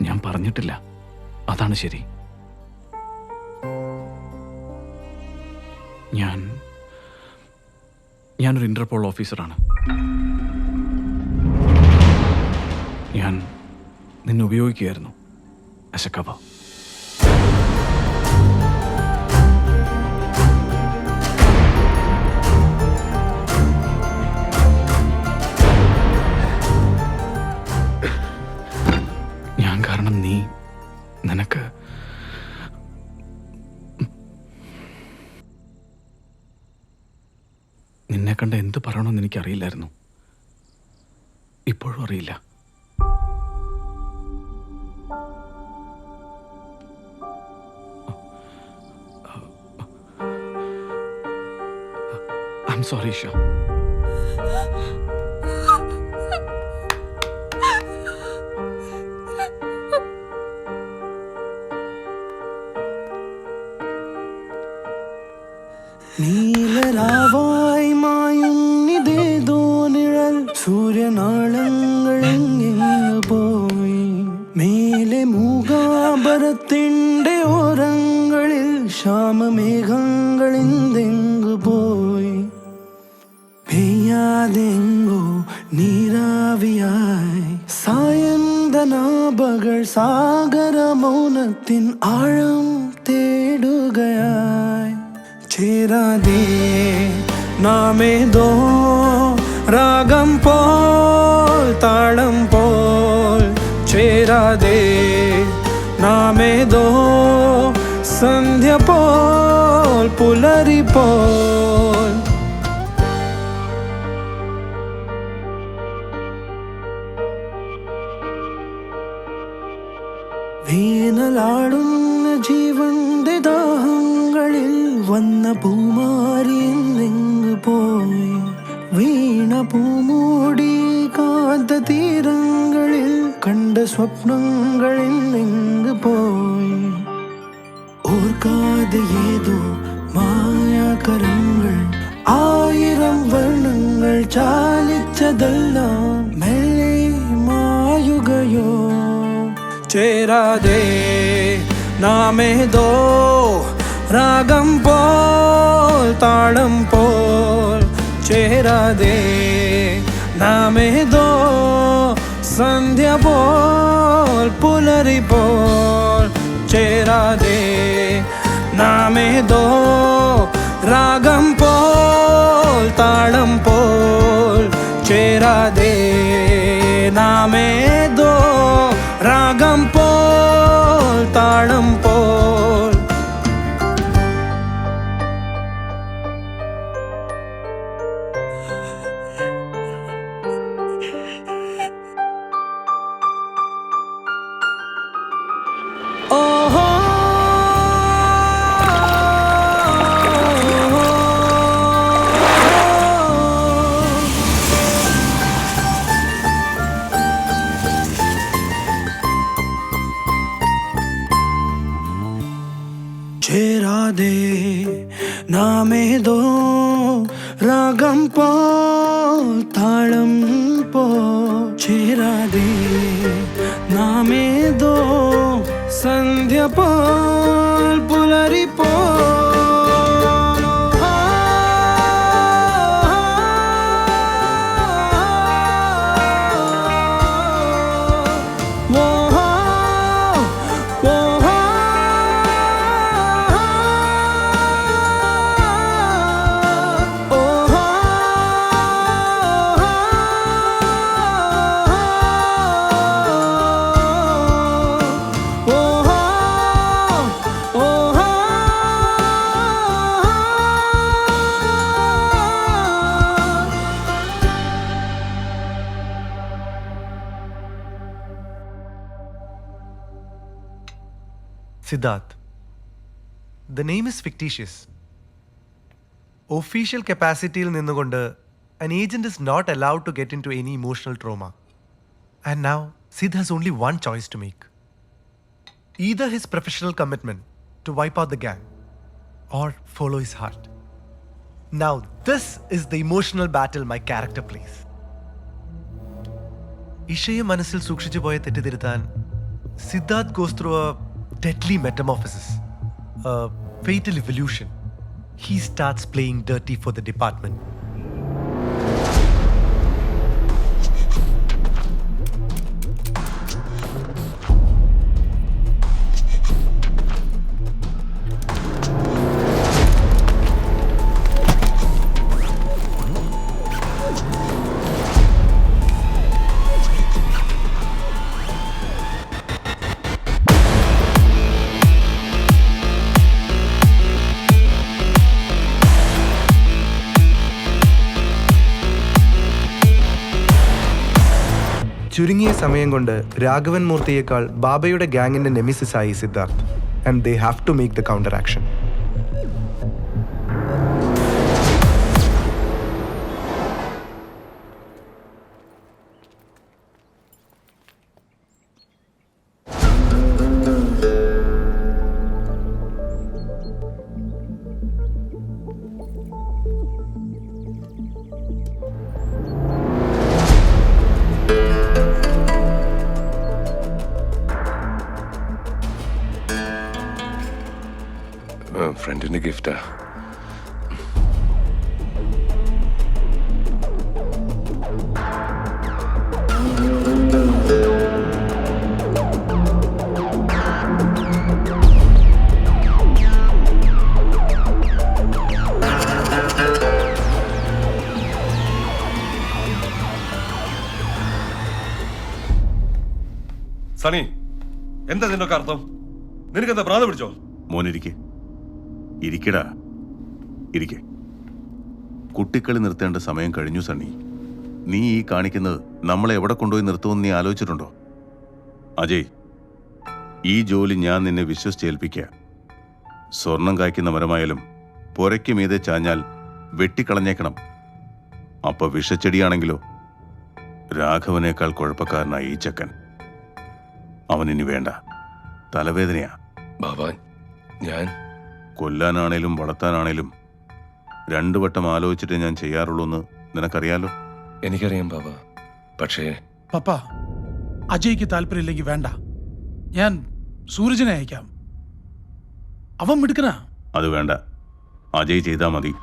ഞാൻ പറഞ്ഞിട്ടില്ല, അതാണ് ശരി. ഞാനൊരു ഇന്റർപോൾ ഓഫീസറാണ്. ഞാൻ നിന്നെ ഉപയോഗിക്കുകയായിരുന്നു ആസ് എ കവർ. ഞാൻ കാരണം നിനക്ക് നിന്നെ കണ്ട എന്ത് പറയണമെന്ന് എനിക്കറിയില്ലായിരുന്നു. ഇപ്പോഴും അറിയില്ല. I'm sorry, Isha. നീലരാവായി മായുന്നിതേതോ നിഴൽ സൂര്യനാളങ്ങൾ എങ്ങെങ്ങ് പോയി മേലെ മൂകാംബരത്തിന്റെ ഓരങ്ങളിൽ ശ്യാമമേഘങ്ങൾ എന്തെങ്ങ് പോയി പെയ്യാതെങ്ങോ നീരാവിയായി സായന്തനാഭകൾ സാഗരമൗനത്തിൻ ആഴം തേടുകയായി ചേരാതെ നാമേതോ രാഗം പോൽ താളം പോൽ ചേരാതെ നാമേതോ സന്ധ്യ പോൽ പുലരി പോൽ വീണലാടുന്ന ജീവന്റെ ദാഹങ്ങളിൽ വന്ന പൂമാരി എന്നെങ്ങ് പോയി വീണ പൂമൂടി കാത്ത തീരങ്ങളിൽ കണ്ട സ്വപ്നങ്ങൾ എന്നെങ്ങ് പോയി ഓർക്കാതെ ഏതോ മായാകരങ്ങൾ ആയിരം വർണ്ണങ്ങൾ ചാലിച്ചതെല്ലാം മെല്ലെ മായുകയോ ചേരാതെ നാമേതോ രാഗം പോൽ താളം പോൽ ചേരാതെ നാമേതോ സന്ധ്യ പോൽ പുലരി പോൽ ചേരാതെ നാമേതോ രാഗം പോൽ താളം പോൽ ചേരാതെ നാമേതോ രാഗം പോൽ താളം പോൽ ഓഹോ ചേരാതെ നാമേതോ രാഗം പോൽ താളം പോ ചേരാതെ നാമേതോ സന്ധ്യ പോൽ പുലരി പോ Siddharth, the name is fictitious. Official capacity il ninnukondu, an agent is not allowed to get into any emotional trauma. And now, Sid has only one choice to make. Either his professional commitment to wipe out the gang, or follow his heart. Now, this is the emotional battle my character plays. ഇഷയെ മനസ്സിൽ സൂക്ഷിച്ചു പോയ തെറ്റിതിരുത്താൻ Siddharth goes through a deadly metamorphosis, a fatal evolution. He starts playing dirty for the department. ചുരുങ്ങിയ സമയം കൊണ്ട് രാഘവൻ മൂർത്തിയേക്കാൾ ബാബയുടെ ഗാങ്ങിന്റെ nemesis ആയി Siddharth, and they have to make the counter action. ഫ്രണ്ടിന്റെ ഗിഫ്റ്റാ. സണി, എന്താ ഇതിനൊക്കെ അർത്ഥം? നിനക്കെന്താ പ്രാന്ത് പിടിച്ചോ? മോനിരിക്കെ, ഇരിക്കടാ, ഇരിക്കെ. കുട്ടിക്കളി നിർത്തേണ്ട സമയം കഴിഞ്ഞു സണ്ണി. നീ ഈ കാണിക്കുന്നത് നമ്മളെ എവിടെ കൊണ്ടുപോയി നിർത്തുമെന്ന് നീ ആലോചിച്ചിട്ടുണ്ടോ? അജയ്, ഈ ജോലി ഞാൻ നിന്നെ വിശ്വസിച്ചേൽപ്പിക്കുക. സ്വർണം കായ്ക്കുന്ന മരമായാലും പുരയ്ക്ക് മീതെ ചാഞ്ഞാൽ വെട്ടിക്കളഞ്ഞേക്കണം. അപ്പൊ വിഷച്ചെടിയാണെങ്കിലോ? രാഘവനേക്കാൾ കുഴപ്പക്കാരനായി ഈ ചക്കൻ. അവനിനി വേണ്ട, തലവേദനയാ. ബാബാ, ഞാൻ കൊല്ലാനാണേലും വളർത്താനാണേലും 2 വട്ടം ആലോചിച്ചിട്ട് ഞാൻ ചെയ്യാറുള്ളൂ എന്ന് നിനക്കറിയാലോ. എനിക്കറിയാം ബാബ, പക്ഷേ പപ്പ, അജയ്ക്ക് താല്പര്യമില്ലെങ്കിൽ വേണ്ട. ഞാൻ സൂരജിനെ അയക്കാം. അവൻ മിടുക്കനാ. അത് വേണ്ട, അജയ് ചെയ്താൽ മതി.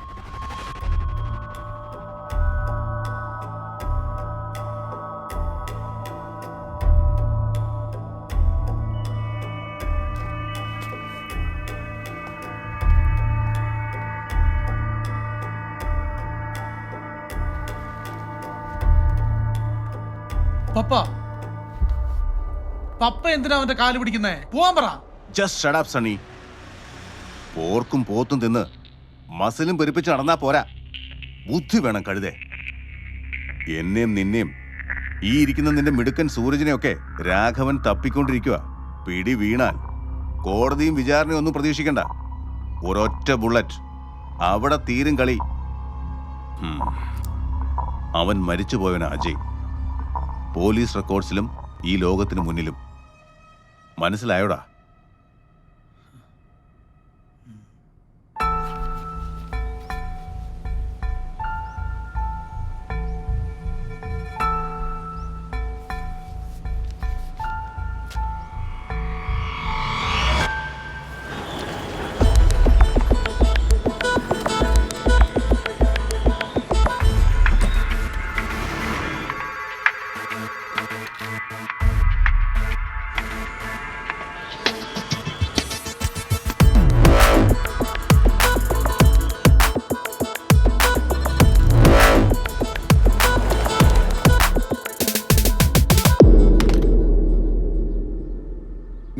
പപ്പ, പപ്പ എന്തിനാ അവന്റെ കാല് പിടിക്കുന്നേ? പോവാൻ പറ. Just shut up Sunny. പോർക്കും പോത്തും തിന്ന് മസിലും പെരുപ്പിച്ച് നടന്നാ പോരാ, ബുദ്ധി വേണം കഴുതേ. എന്നെയും നിന്നെയും ഈ ഇരിക്കുന്ന നിന്റെ മിടുക്കൻ സൂരജിനെയൊക്കെ രാഘവൻ തപ്പിക്കൊണ്ടിരിക്കുക. പിടി വീണാൽ കോടതിയും വിചാരണയും ഒന്നും പ്രതീക്ഷിക്കണ്ട. ഒരൊറ്റ ബുള്ളറ്റ്, അവിടെ തീരും കളി. അവൻ മരിച്ചുപോയവനാ അജയ്. പോലീസ് റെക്കോർഡ്സിലും ഈ ലോകത്തിന് മുന്നിലും. മനസ്സിലായോടാ?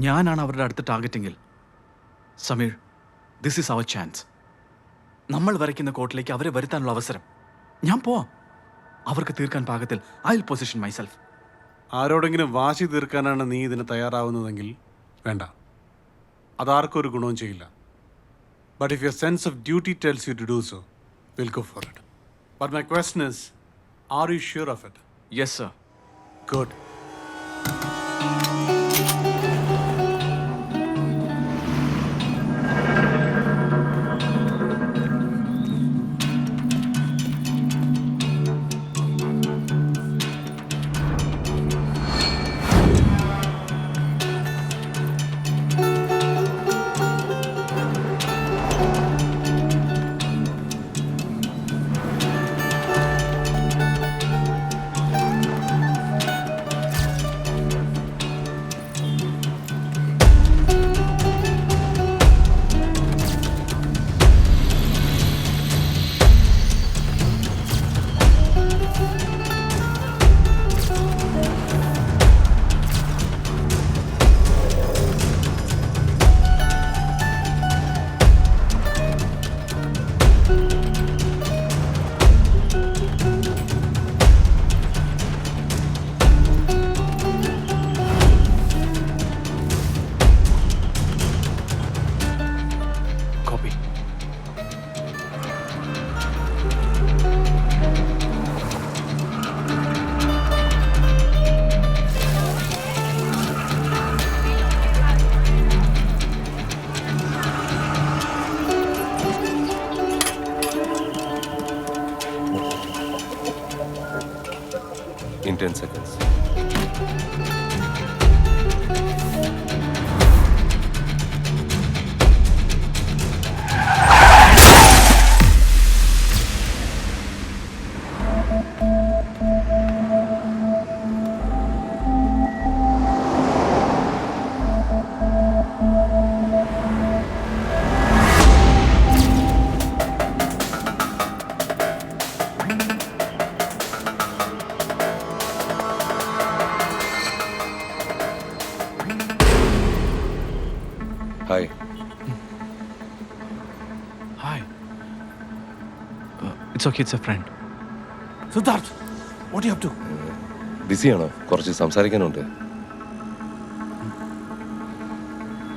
ഞാനാണ് അവരുടെ അടുത്ത ടാർഗറ്റെങ്കിൽ, Sameer, this is our chance. നമ്മൾ വരയ്ക്കുന്ന കോർട്ടിലേക്ക് അവരെ വരുത്താനുള്ള അവസരം. ഞാൻ പോവാം. അവർക്ക് തീർക്കാൻ പാകത്തിൽ ഐ വിൽ പൊസിഷൻ മൈസെൽഫ്. ആരോടെങ്കിലും വാശി തീർക്കാനാണ് നീ ഇതിന് തയ്യാറാവുന്നതെങ്കിൽ വേണ്ട, അതാർക്കും ഒരു ഗുണവും ചെയ്യില്ല. But if your sense of duty tells you to do so, will go for it. But my question is, are you sure of it? Yes sir. Good. In 10 seconds. Hi. Hi. It's okay, it's a friend. Siddharth, what do you have to? ബിസിയാണോ? കുറച്ച് സംസാരിക്കാനുണ്ട്.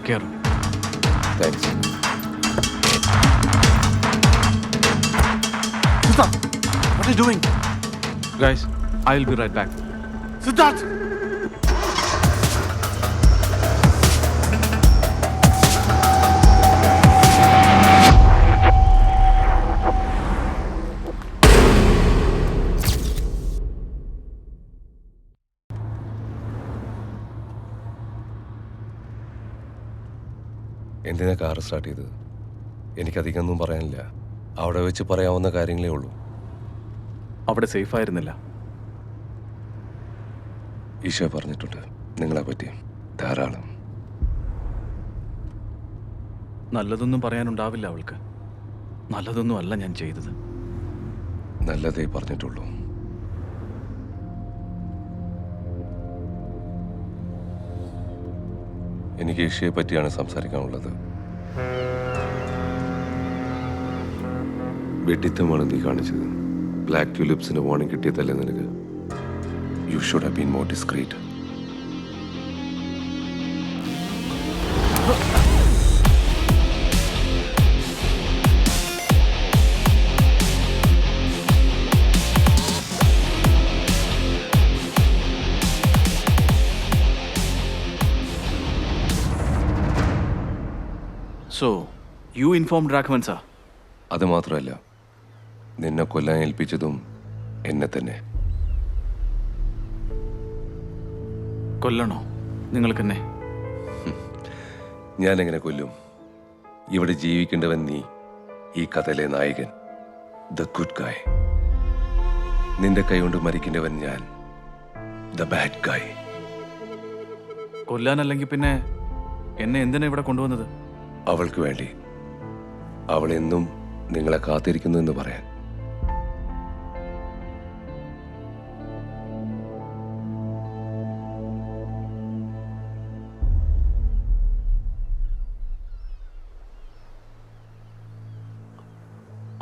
Kero. Thanks. Siddharth, what are you doing? Guys, I'll be right back. Siddharth! എന്തിനാ car start ചെയ്തത്? എനിക്കധികമൊന്നും പറയാനില്ല. അവിടെ വെച്ച് പറയാവുന്ന കാര്യങ്ങളേ ഉള്ളൂ. അവിടെ സേഫ് ആയിരുന്നില്ല. ഈശോ പറഞ്ഞിട്ടുണ്ട് നിങ്ങളെ പറ്റി ധാരാളം. നല്ലതൊന്നും പറയാനുണ്ടാവില്ല അവൾക്ക്. നല്ലതൊന്നും അല്ല ഞാൻ ചെയ്തത്. നല്ലതേ പറഞ്ഞിട്ടുള്ളൂ. എനിക്ക് ഈശോയെ പറ്റിയാണ് സംസാരിക്കാനുള്ളത്. വെട്ടിത്തമാണ് നീ കാണിച്ചത്. ബ്ലാക്ക് ട്യൂലിപ്സിന് വാർണിംഗ് കിട്ടിയതല്ലേ നിനക്ക്? You should have been more discrete. So, you informed Raghavan sir? അത് മാത്രമല്ല, നിന്നെ കൊല്ലാൻ ഏൽപ്പിച്ചതും എന്നെ തന്നെ. കൊല്ലണോ നിങ്ങൾക്കെന്നെ? ഞാൻ എങ്ങനെ കൊല്ലും? ഇവിടെ ജീവിക്കേണ്ടവൻ നീ, ഈ കഥയിലെ നായകൻ, ദ ഗുഡ് ഗായ്. നിന്റെ കൈകൊണ്ട് മരിക്കേണ്ടവൻ ഞാൻ, ദ ബാഡ് ഗായ്. കൊല്ലാനല്ലെങ്കിൽ പിന്നെ എന്നെ എന്തിനാ ഇവിടെ കൊണ്ടുവന്നത്? അവൾക്ക് വേണ്ടി. അവൾ എന്നും നിങ്ങളെ കാത്തിരിക്കുന്നു എന്ന് പറയാൻ.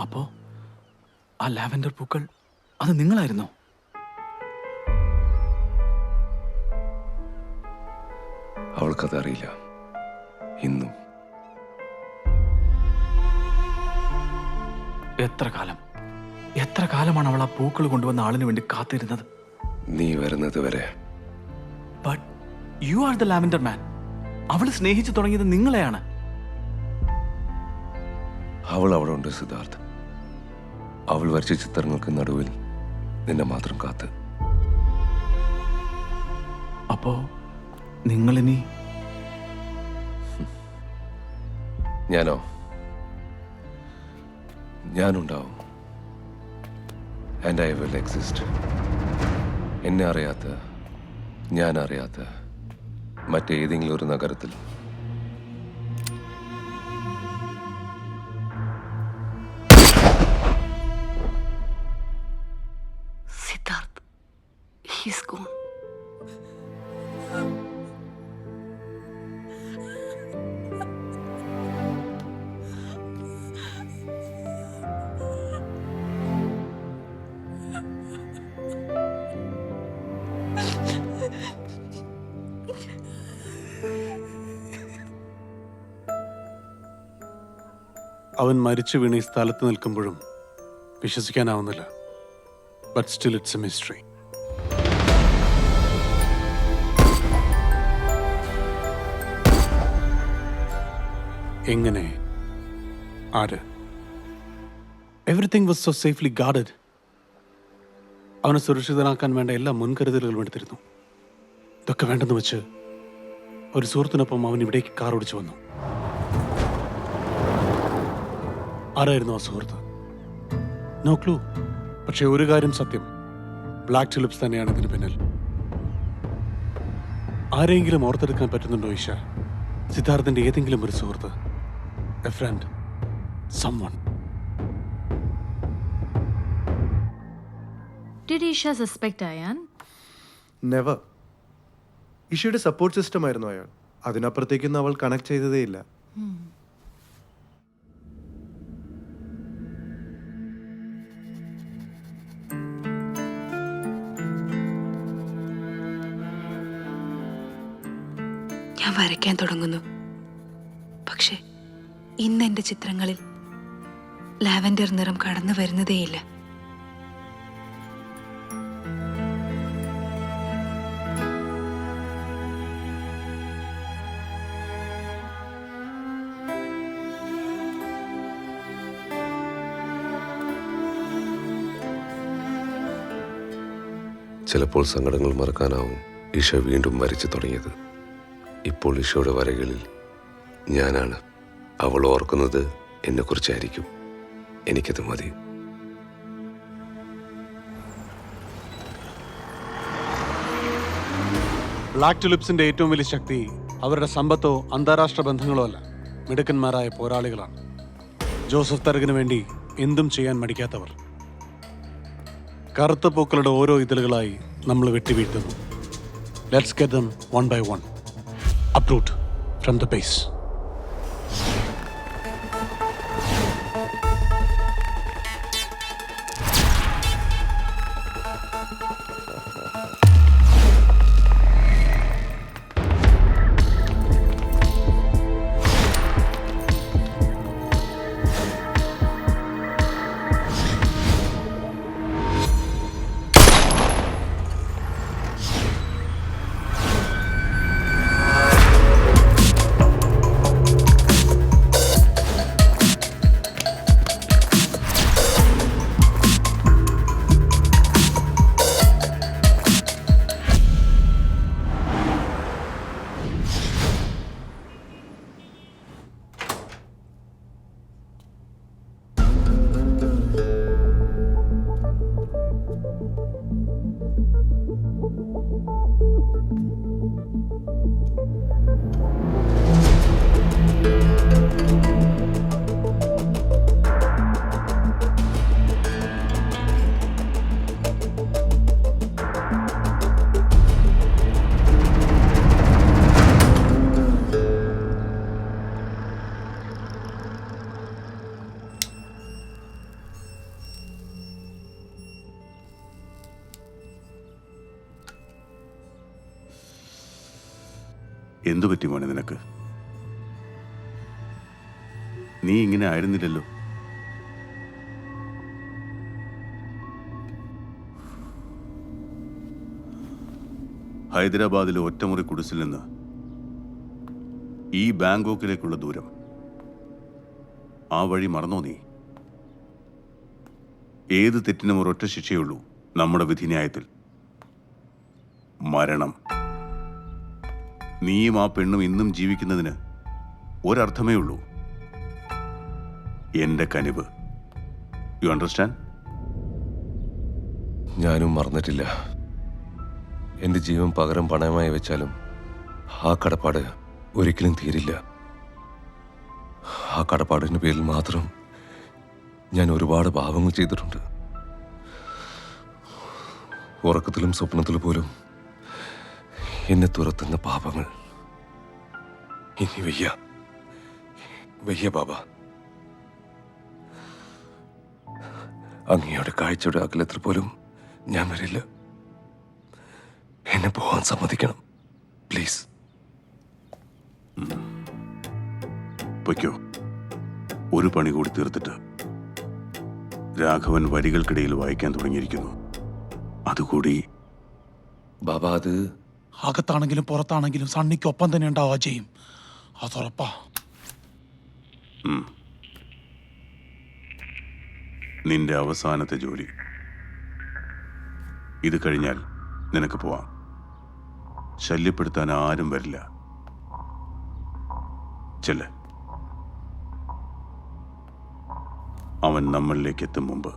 അപ്പോ ആ ലാവൻഡർ പൂക്കൾ അത് നിങ്ങളായിരുന്നോ? അവൾക്കതറിയില്ല ഇന്നും. എത്ര കാലമാണ് അവൾ ആ പൂക്കൾ കൊണ്ടുവന്ന ആളിന് വേണ്ടി കാത്തിരുന്നത്? നീ വരുന്നത് വരെ. But you are the lavender man. അവൾ സ്നേഹിച്ചു തുടങ്ങിയത് നിങ്ങളെയാണ്. അവൾ അവിടെ ഉണ്ട് സിദ്ധാർത്ഥ്. അവൾ വരച്ച ചിത്രങ്ങൾക്ക് നടുവിൽ നിന്നെ മാത്രം കാത്ത്. അപ്പോ നിങ്ങളിനി? ഞാനോ? ഞാനുണ്ടാവും. And I will exist. എന്നെ അറിയാത്ത, ഞാൻ അറിയാത്ത മറ്റേതെങ്കിലും ഒരു നഗരത്തിൽ. Siddharth, he's gone. അവൻ മരിച്ചു വീണ ഈ സ്ഥലത്ത് നിൽക്കുമ്പോഴും വിശ്വസിക്കാനാവുന്നില്ല. But still it's a mystery. എങ്ങനെ? ആര്? Everything was so safely guarded. അവനെ സുരക്ഷിതനാക്കാൻ വേണ്ട എല്ലാ മുൻകരുതലുകളും എടുത്തിരുന്നു. ഇതൊക്കെ വേണ്ടെന്ന് വെച്ച് ഒരു സുഹൃത്തിനൊപ്പം അവൻ ഇവിടേക്ക് കാർ ഓടിച്ചു വന്നു. ആരായിരുന്നു ആ സുഹൃത്ത്? No clue. പക്ഷെ ഒരു കാര്യം സത്യം, ബ്ലാക്ക് ടുലിപ്സ് തന്നെയാണ് ഇതിന് പിന്നിൽ. ആരെങ്കിലും ഓർത്തെടുക്കാൻ പറ്റുന്നുണ്ടോ ഈശ? സിദ്ധാർത്ഥിന്റെ ഏതെങ്കിലും ഒരു സുഹൃത്ത്, a friend, someone. Did Isha suspect Ayan? Never. ഇഷയുടെ സപ്പോർട്ട് സിസ്റ്റം ആയിരുന്നു അയാൾ. അതിനപ്പുറത്തേക്കൊന്നും അവൾ കണക്ട് ചെയ്തതേയില്ല. ഞാൻ വരയ്ക്കാൻ തുടങ്ങുന്നു. പക്ഷെ ഇന്ന് എൻ്റെ ചിത്രങ്ങളിൽ ലാവൻഡർ നിറം കടന്നു വരുന്നതേയില്ല. ചിലപ്പോൾ സങ്കടങ്ങൾ മറക്കാനാവും ഇഷ വീണ്ടും വരച്ചു തുടങ്ങിയത്. ഇപ്പോൾ ഇഷയുടെ വരകളിൽ ഞാനാണ്. അവൾ ഓർക്കുന്നത് എന്നെക്കുറിച്ചായിരിക്കും. എനിക്കത് മതി. ബ്ലാക്ക് ടുലിപ്സിന്റെ ഏറ്റവും വലിയ ശക്തി അവരുടെ സമ്പത്തോ അന്താരാഷ്ട്ര ബന്ധങ്ങളോ അല്ല, മിടുക്കന്മാരായ പോരാളികളാണ്. ജോസഫ് തരകിന് വേണ്ടി എന്തും ചെയ്യാൻ മടിക്കാത്തവർ. കറുത്ത പൂക്കളുടെ ഓരോ ഇതളുകളായി നമ്മൾ വെട്ടിവീഴ്ത്തുന്നു. Let's get them one by one, uproot from the base. എന്തു പറ്റി മോനെ നിനക്ക്? നീ ഇങ്ങനെ ആയിരുന്നില്ലല്ലോ. ഹൈദരാബാദിലെ ഒറ്റമുറി കുടിസിൽ നിന്ന് ഈ ബാങ്കോക്കിലേക്കുള്ള ദൂരം, ആ വഴി മറന്നോ നീ? ഏത് തെറ്റിനും ഒരൊറ്റ ശിക്ഷയുള്ളൂ നമ്മുടെ വിധിന്യായത്തിൽ, മരണം. നീയും ആ പെണ്ണും ഇന്നും ജീവിക്കുന്നതിന് ഒരർത്ഥമേ ഉള്ളൂ, എന്റെ കനിവ്. You understand? ഞാനും മറന്നിട്ടില്ല. എൻ്റെ ജീവൻ പകരം പണയമായി വെച്ചാലും ആ കടപ്പാട് ഒരിക്കലും തീരില്ല. ആ കടപ്പാടിൻ്റെ പേരിൽ മാത്രം ഞാൻ ഒരുപാട് പാപങ്ങൾ ചെയ്തിട്ടുണ്ട്. ഉറക്കത്തിലും സ്വപ്നത്തിലും പോലും എന്നെ തുരത്തുന്ന പാപങ്ങൾ. ഇനി വയ്യ ബാബ. അങ്ങയുടെ കാഴ്ചയുടെ അകലത്തിൽ പോലും ഞാൻ വരില്ല. എന്നെ പോകാൻ സമ്മതിക്കണം, പ്ലീസ്. പൊയ്ക്കോ. ഒരു പണി കൂടി തീർത്തിട്ട് രാഘവൻ വരികൾക്കിടയിൽ വായിക്കാൻ തുടങ്ങിയിരിക്കുന്നു. അതുകൂടി ബാബ, അത് അകത്താണെങ്കിലും പുറത്താണെങ്കിലും സണ്ണിക്കൊപ്പം തന്നെ ഉണ്ടാവുക ചെയ്യും, അതുറപ്പാ. നിന്റെ അവസാനത്തെ ജോലി. ഇത് കഴിഞ്ഞാൽ നിനക്ക് പോവാം. ശല്യപ്പെടുത്താൻ ആരും വരില്ല. ചെല്ല്. അവൻ നമ്മളിലേക്ക് എത്തും മുമ്പ്.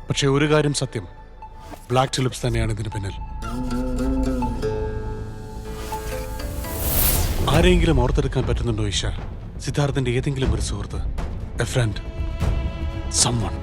പക്ഷെ ഒരു കാര്യം സത്യം, ബ്ലാക്ക് ടുലിപ്സ് തന്നെയാണ് ഇതിന് പിന്നിൽ. ആരെങ്കിലും ഓർത്തെടുക്കാൻ പറ്റുന്നുണ്ടോ ഈശ? സിദ്ധാർത്ഥിന്റെ ഏതെങ്കിലും ഒരു സുഹൃത്ത്, a friend, someone.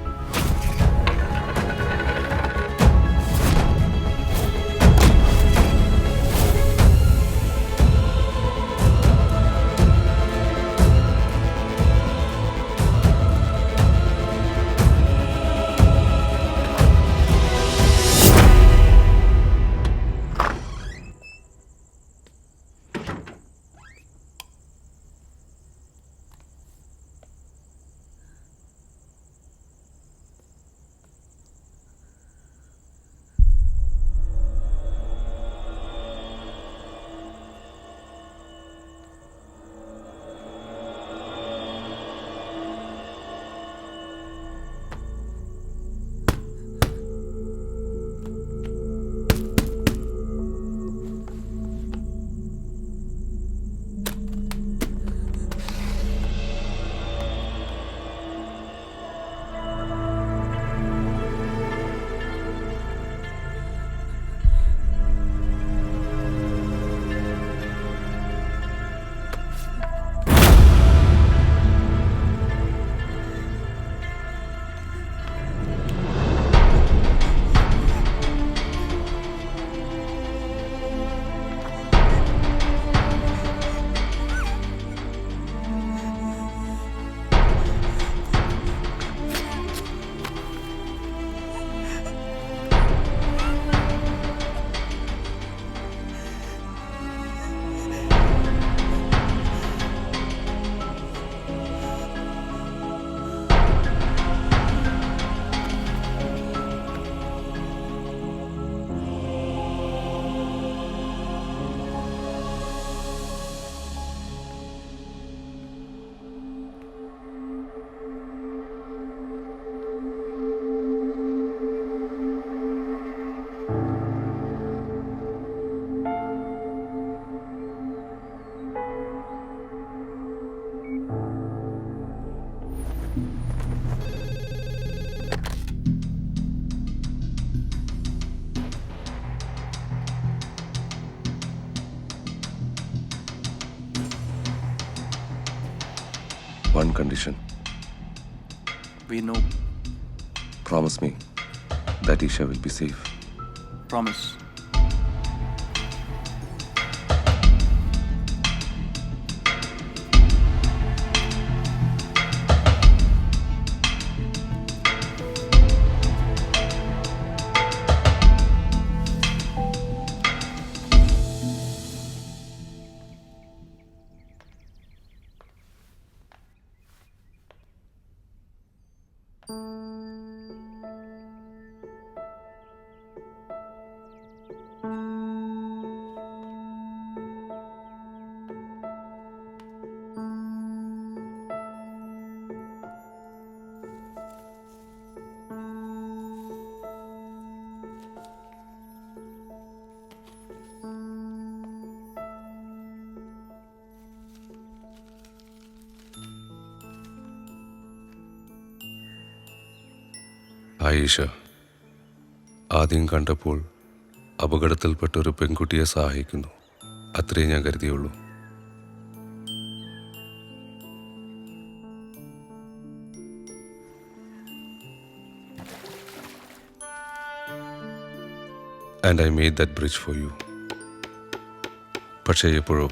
One condition. We know. Promise me that Isha will be safe. Promise. Hi, Isha. ആദ്യം കണ്ടപ്പോൾ അപകടത്തിൽപ്പെട്ട ഒരു പെൺകുട്ടിയെ സഹായിക്കുന്നു, അത്രേ ഞാൻ കരുതിയുള്ളൂ. And I made that bridge for you. പക്ഷേ എപ്പോഴോ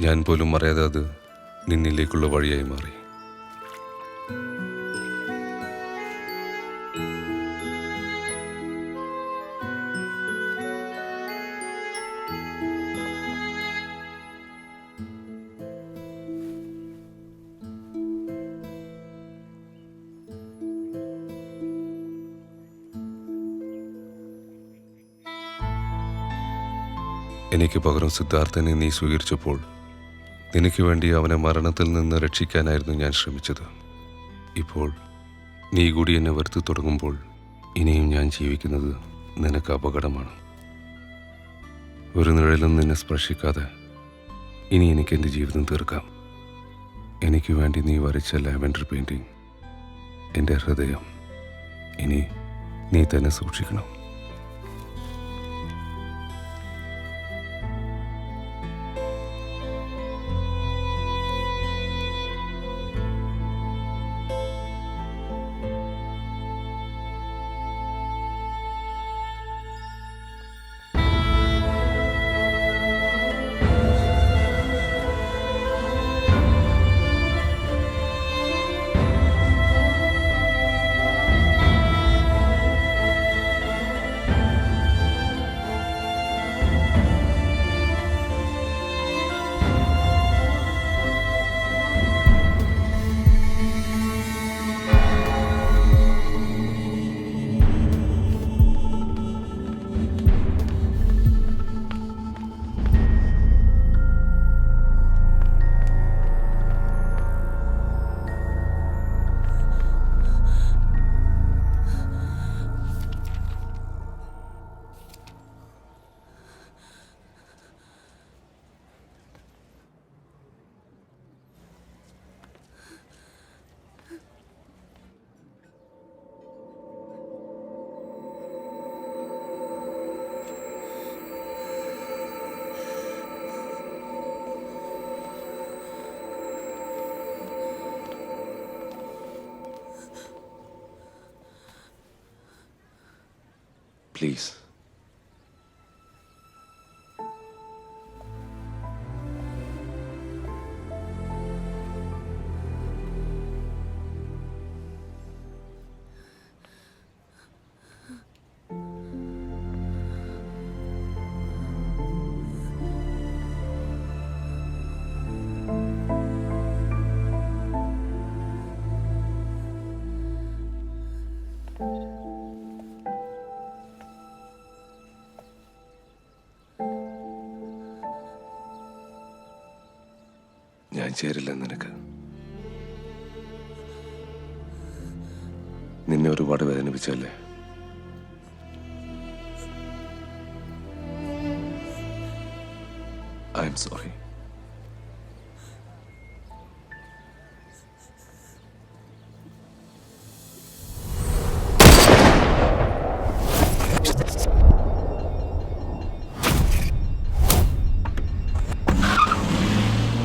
ഞാൻ പോലും അറിയാതെ അത് നിന്നിലേക്കുള്ള വഴിയായി മാറി. എനിക്ക് പകരം സിദ്ധാർത്ഥനെ നീ സ്വീകരിച്ചപ്പോൾ നിനക്ക് വേണ്ടി അവനെ മരണത്തിൽ നിന്ന് രക്ഷിക്കാനായിരുന്നു ഞാൻ ശ്രമിച്ചത്. ഇപ്പോൾ നീ കൂടി എന്നെ വെറുത്തു തുടങ്ങുമ്പോൾ ഇനിയും ഞാൻ ജീവിക്കുന്നത് നിനക്ക് അപകടമാണ്. ഒരു നിഴലും നിന്നെ സ്പർശിക്കാതെ ഇനി എനിക്ക് എൻ്റെ ജീവിതം തീർക്കാം. എനിക്ക് വേണ്ടി നീ വരച്ച ലാവൻഡർ പെയിൻറ്റിങ്, എൻ്റെ ഹൃദയം ഇനി നീ തന്നെ സൂക്ഷിക്കണം. പ്ലീസ്. ഞാൻ ചേരില്ല നിനക്ക്. നിന്നെ ഒരുപാട് വേദനിപ്പിച്ചല്ലേ. I am sorry.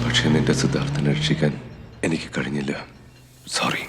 പക്ഷെ നിന്റെ സിദ്ധാർത്ഥനെ രക്ഷിക്കാൻ എനിക്ക് കഴിഞ്ഞില്ല. സോറി.